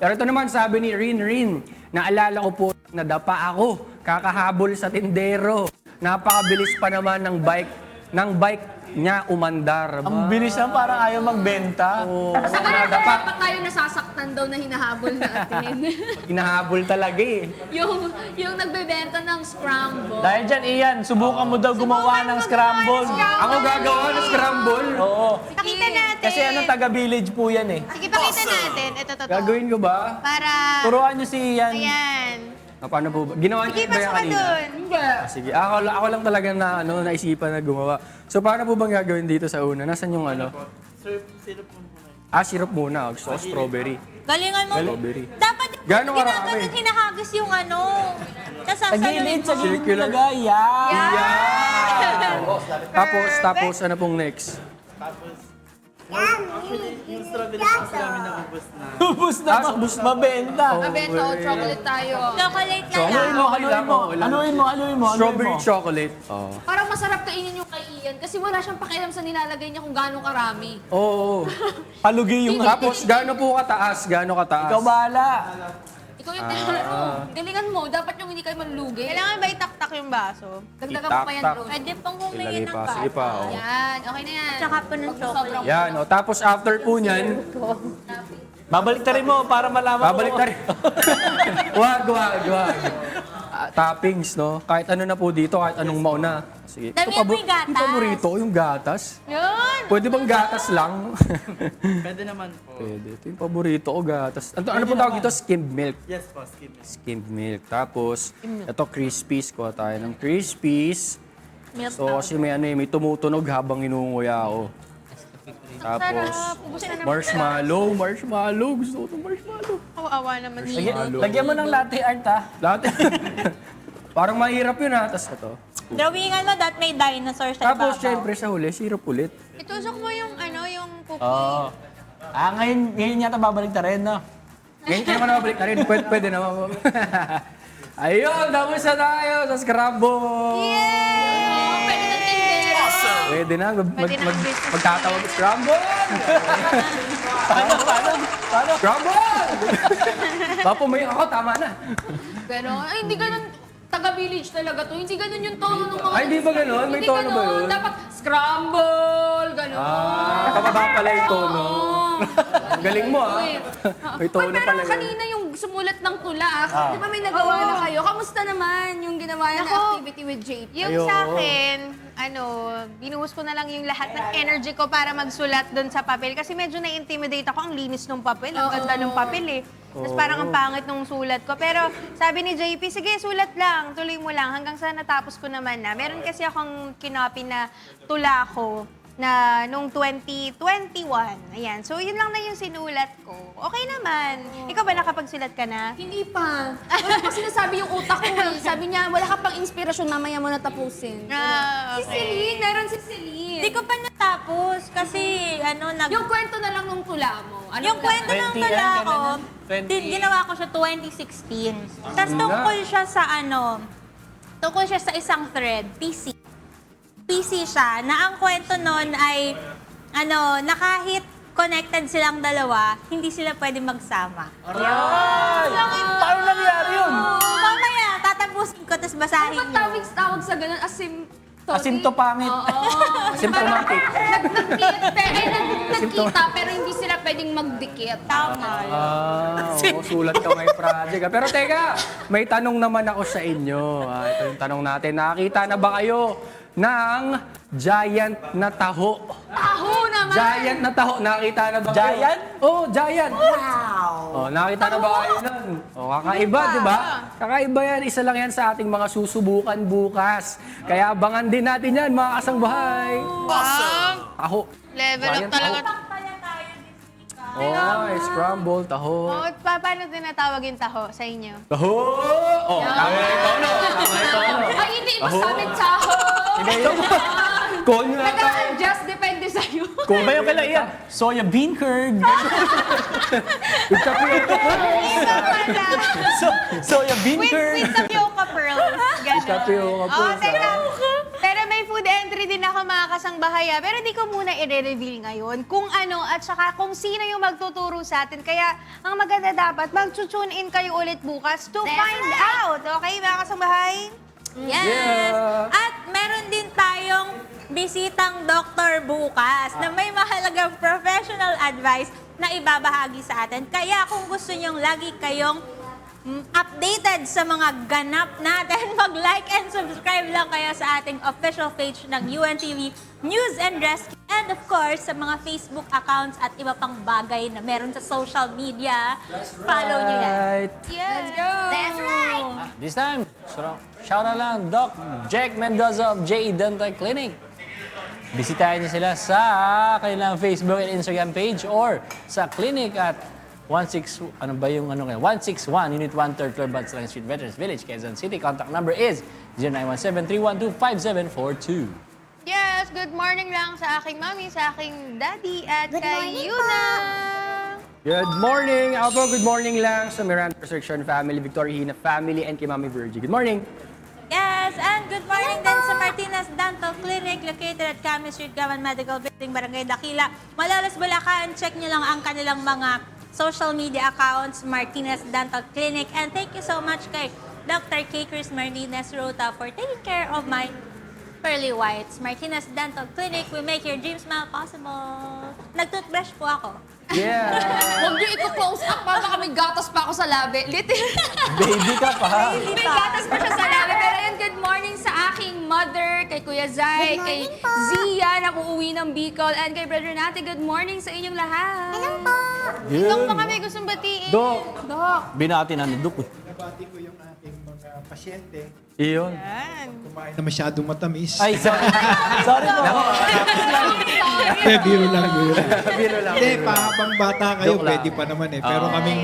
Pero ito naman, sabi ni Rin, naalala ko po, nadapa ako, kakahabol sa tindero. Napakabilis pa naman ng bike niya umandar. Ang bilis na parang ayaw magbenta. Sa kanya dapat pa tayo nasasaktan daw na hinahabol natin. Hinahabol talaga eh. yung nagbebenta ng scramble. Dahil dyan, Ian, subukan mo daw gumawa ng scramble. Ako gagawa ng scramble? Oo. Pakita natin. Kasi taga-village po yan eh. Sige, pakita natin. Ito, totoo. Gagawin ko ba? Para... Turuan niyo si Ian. Ayan. Paano po ba? Ginawa Sige, niyo ba yan pasok ka kanina? dun. Sige, ako lang talaga na naisipan na gumawa. So paano po bang gagawin dito sa una? Nasaan yung ano? Syrup mo muna. Syrup muna. Gusto ko strawberry. Galingan mo. Strawberry. Dapat Gano'ng ginaganon, karami? hinahagis yung ano. Sa gilid mo. Circular. talaga. Yan. Tapos ano pong next? Yung strawberry kasi namin naubos na. Ubus na mabenta. Mabenta o chocolate tayo. Chocolate na lang. Haluin mo. Strawberry chocolate. Oh. Parang masarap kainin yung kay Ian kasi wala siyang pakialam sa nilalagay niya kung gaano karami. Oo. Palugi yung... Tapos gaano po kataas? Gaano kataas? Ikaw bahala. Ikaw yung galingan mo. Dapat yung hindi kayo manlugi. Kailangan ba itaktak yung baso? Dagdagan mo pa yan, Itak-tak. Rose. Pwede pang humingi Ilagay ng pa. bata. Sige pa. Oh. Yan, okay na yan. Tsaka pa ng chocolate. Yan. Oh. Tapos after po niyan, Babalik ta rin mo para malaman babalik na rin. Wag. Toppings, no? Kahit ano na po dito, kahit anong mauna. Sige. Damihan mo yung gatas. Yung paborito ko, yung gatas. Yun. Pwede bang gatas lang? Pwede naman po. Pwede. Ito yung paborito ko, gatas. Ano po tawag dito? Skimmed milk. Yes po, skip it. Skimmed milk. Tapos, ito Crispies. Kuha tayo ng Crispies. Milk So, kasi may may tumutunog habang inunguya ako. Tapos, marshmallow. Gusto ko itong marshmallow. Awa naman siya. Lagyan mo ng latte art ha. Lahat. Parang mahirap yun ha. Tapos ito. Drawingan mo that may dinosaur sa Tapos, ibabaw. syempre, sa huli, syrup ulit. Itusok mo yung yung cookie. Oo. Ngayon yata babalik ta rin, no? Ngayon ka naman nabalik na rin. Pwede naman po. Ayun, tapos na tayo sa scramble. Pwede ng tindero. Pwede na. Pwede na ang business. Magtatawag. Scramble! Paano? Scramble! Papumay ako, tama na. Pero, ay, hindi ganun. Taga-village talaga to. Hindi ganun yung tono ng mga... Ay, hindi ba ganun? May Hindi tono ba ganun. yun? Dapat scramble, ganun. Kababa pala yung tono. Ang galing mo ah. May tono Pero pala yun. kanina yung sumulat ng tula, di ba may nagawa na kayo? Kamusta naman yung ginawa na activity with JP? Yung sa akin, binuhos ko na lang yung lahat ng energy ko para magsulat doon sa papel. Kasi medyo na-intimidate ako. Ang linis ng papel. Ang ganda ng papel eh. Tapos parang ang pangit ng sulat ko. Pero sabi ni JP, sige, sulat lang. Tuloy mo lang. Hanggang sa natapos ko naman na. Meron kasi akong kinopy na tula ko na nung 2021. Ayan. So, yun lang na yung sinulat ko. Okay naman. Ikaw ba nakapagsulat ka na? Hindi pa. Wala pa sinasabi yung utak ko eh. Sabi niya, wala ka pang inspirasyon, mamaya mo na tapusin. Ah, Si Celine, meron si Celine. Hindi ko pa natapos kasi Yung kwento na lang nung tula mo. yung kwento ng 20 tula yan, ko, ganun na. ginawa ko siya 2016. Tapos tungkol siya sa tungkol siya sa isang thread, PC siya, na ang kwento nun ay, na kahit connected silang dalawa, hindi sila pwede magsama. Paano nangyari yun? Mamaya, tatapusin ko, tapos basahin Ba't nyo. tawag sa ganun? Asymptopangit. Symptomatic. Nagkita pero hindi sila pwedeng magdikit. Tama. Oo, sulat ka may project. Pero teka, may tanong naman ako sa inyo. Ito yung tanong natin. Nakakita na ba kayo ng giant na taho? Taho naman! Giant na taho. Nakita na ba kayo? Giant? Oo, giant. Wow! Oh, nakita na ba kayo nun? Oh, kakaiba, di ba? Kakaiba yan. Isa lang yan sa ating mga susubukan bukas. Kaya abangan din natin yan, mga kasangbahay. Awesome! Taho. Level up Giant talaga. Scramble, taho. Paano tinatawag yung taho sa inyo? Taho! Oh, tama yung tono. Tama yung tono. Ay, hindi. Iba sa amin, taho! Konyo na tayo. Nag-adjust, depende sa'yo. Kung ba yung kala Ian? Soya bean curd. Soya bean curd. With tapioca pearls. Ganun. Tapioca pearls, Teka. Pero may food entry din ako mga kasangbahaya. Pero di ko muna i-reveal ngayon kung ano at saka kung sino yung magtuturo sa atin. Kaya ang maganda dapat, mag-tune in kayo ulit bukas to find out. Okay mga kasangbahay? Yes! Yeah. At meron din tayong bisita ang doktor bukas na may mahalagang professional advice na ibabahagi sa atin. Kaya kung gusto nyong lagi kayong updated sa mga ganap natin, mag-like and subscribe lang kayo sa ating official page ng UNTV News and Rescue. And of course, sa mga Facebook accounts at iba pang bagay na meron sa social media. Follow nyo yan. Right. Let's go! That's right! This time, shout out lang, Doc Jack Mendoza of JE Dental Clinic. Bisitahin niyo sila sa kanilang Facebook and Instagram page or sa clinic at 161 Unit 1, 3rd floor, Bansalang Street, Veterans Village, Quezon City. Contact number is 0917-312-5742. Yes, good morning lang sa aking mami, sa aking daddy, at kay Yuna. Good morning! Ako po, good morning lang sa Miranda Restriction family, Victoria Hina family, and kay Mami Virgie. Good morning! Yes, and good morning din sa Martinez Dental Clinic located at Camus Street, Gavan Medical Building, Barangay Dakila, Malolos, Bulacan. Check nyo lang ang kanilang mga social media accounts, Martinez Dental Clinic. And thank you so much kay Dr. K. Chris Martinez Rota for taking care of my pearly whites. Martinez Dental Clinic, we make your dreams smile possible. Nag-toothbrush po ako. Yeah! Huwag niyo i-close up pa, baka may gatas pa ako sa labi. Baby ka pa! May gatas pa siya sa labi. Pero yun, good morning sa aking mother, kay Kuya Zay, kay Zia na uuwi ng Bicol, and kay brother natin, good morning sa inyong lahat. Hello po! Itong pa kami gustong batiin. Doc! Doc! Binati na ni Doc. Nabati ko yung ating mga pasyente. Iyon. Kumain na masyadong matamis. Ay, sorry. Sorry po. Biro lang, biro. Biro lang. Hindi, pang bata kayo, Joke lang. pwede pa naman eh. Pero kaming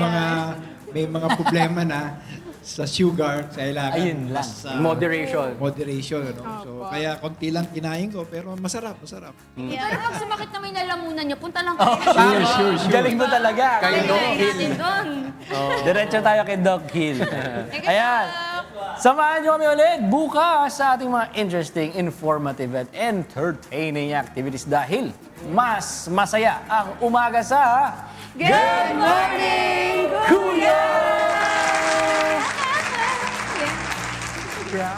may mga problema na sa sugar, kailangan Ayun lang. mas, Moderation. ano. So, kaya konti lang kinain ko, pero masarap. Pero pag sumakit na may nalamunan niyo, punta lang kayo. Sure. Galing mo talaga. Kay Doc Hill. Natin doon. Diretso tayo kay Doc Hill. Ayan. Samahan niyo kami ulit bukas sa ating mga interesting, informative, and entertaining activities dahil mas masaya ang umaga sa Good morning, Kuya! Kuya!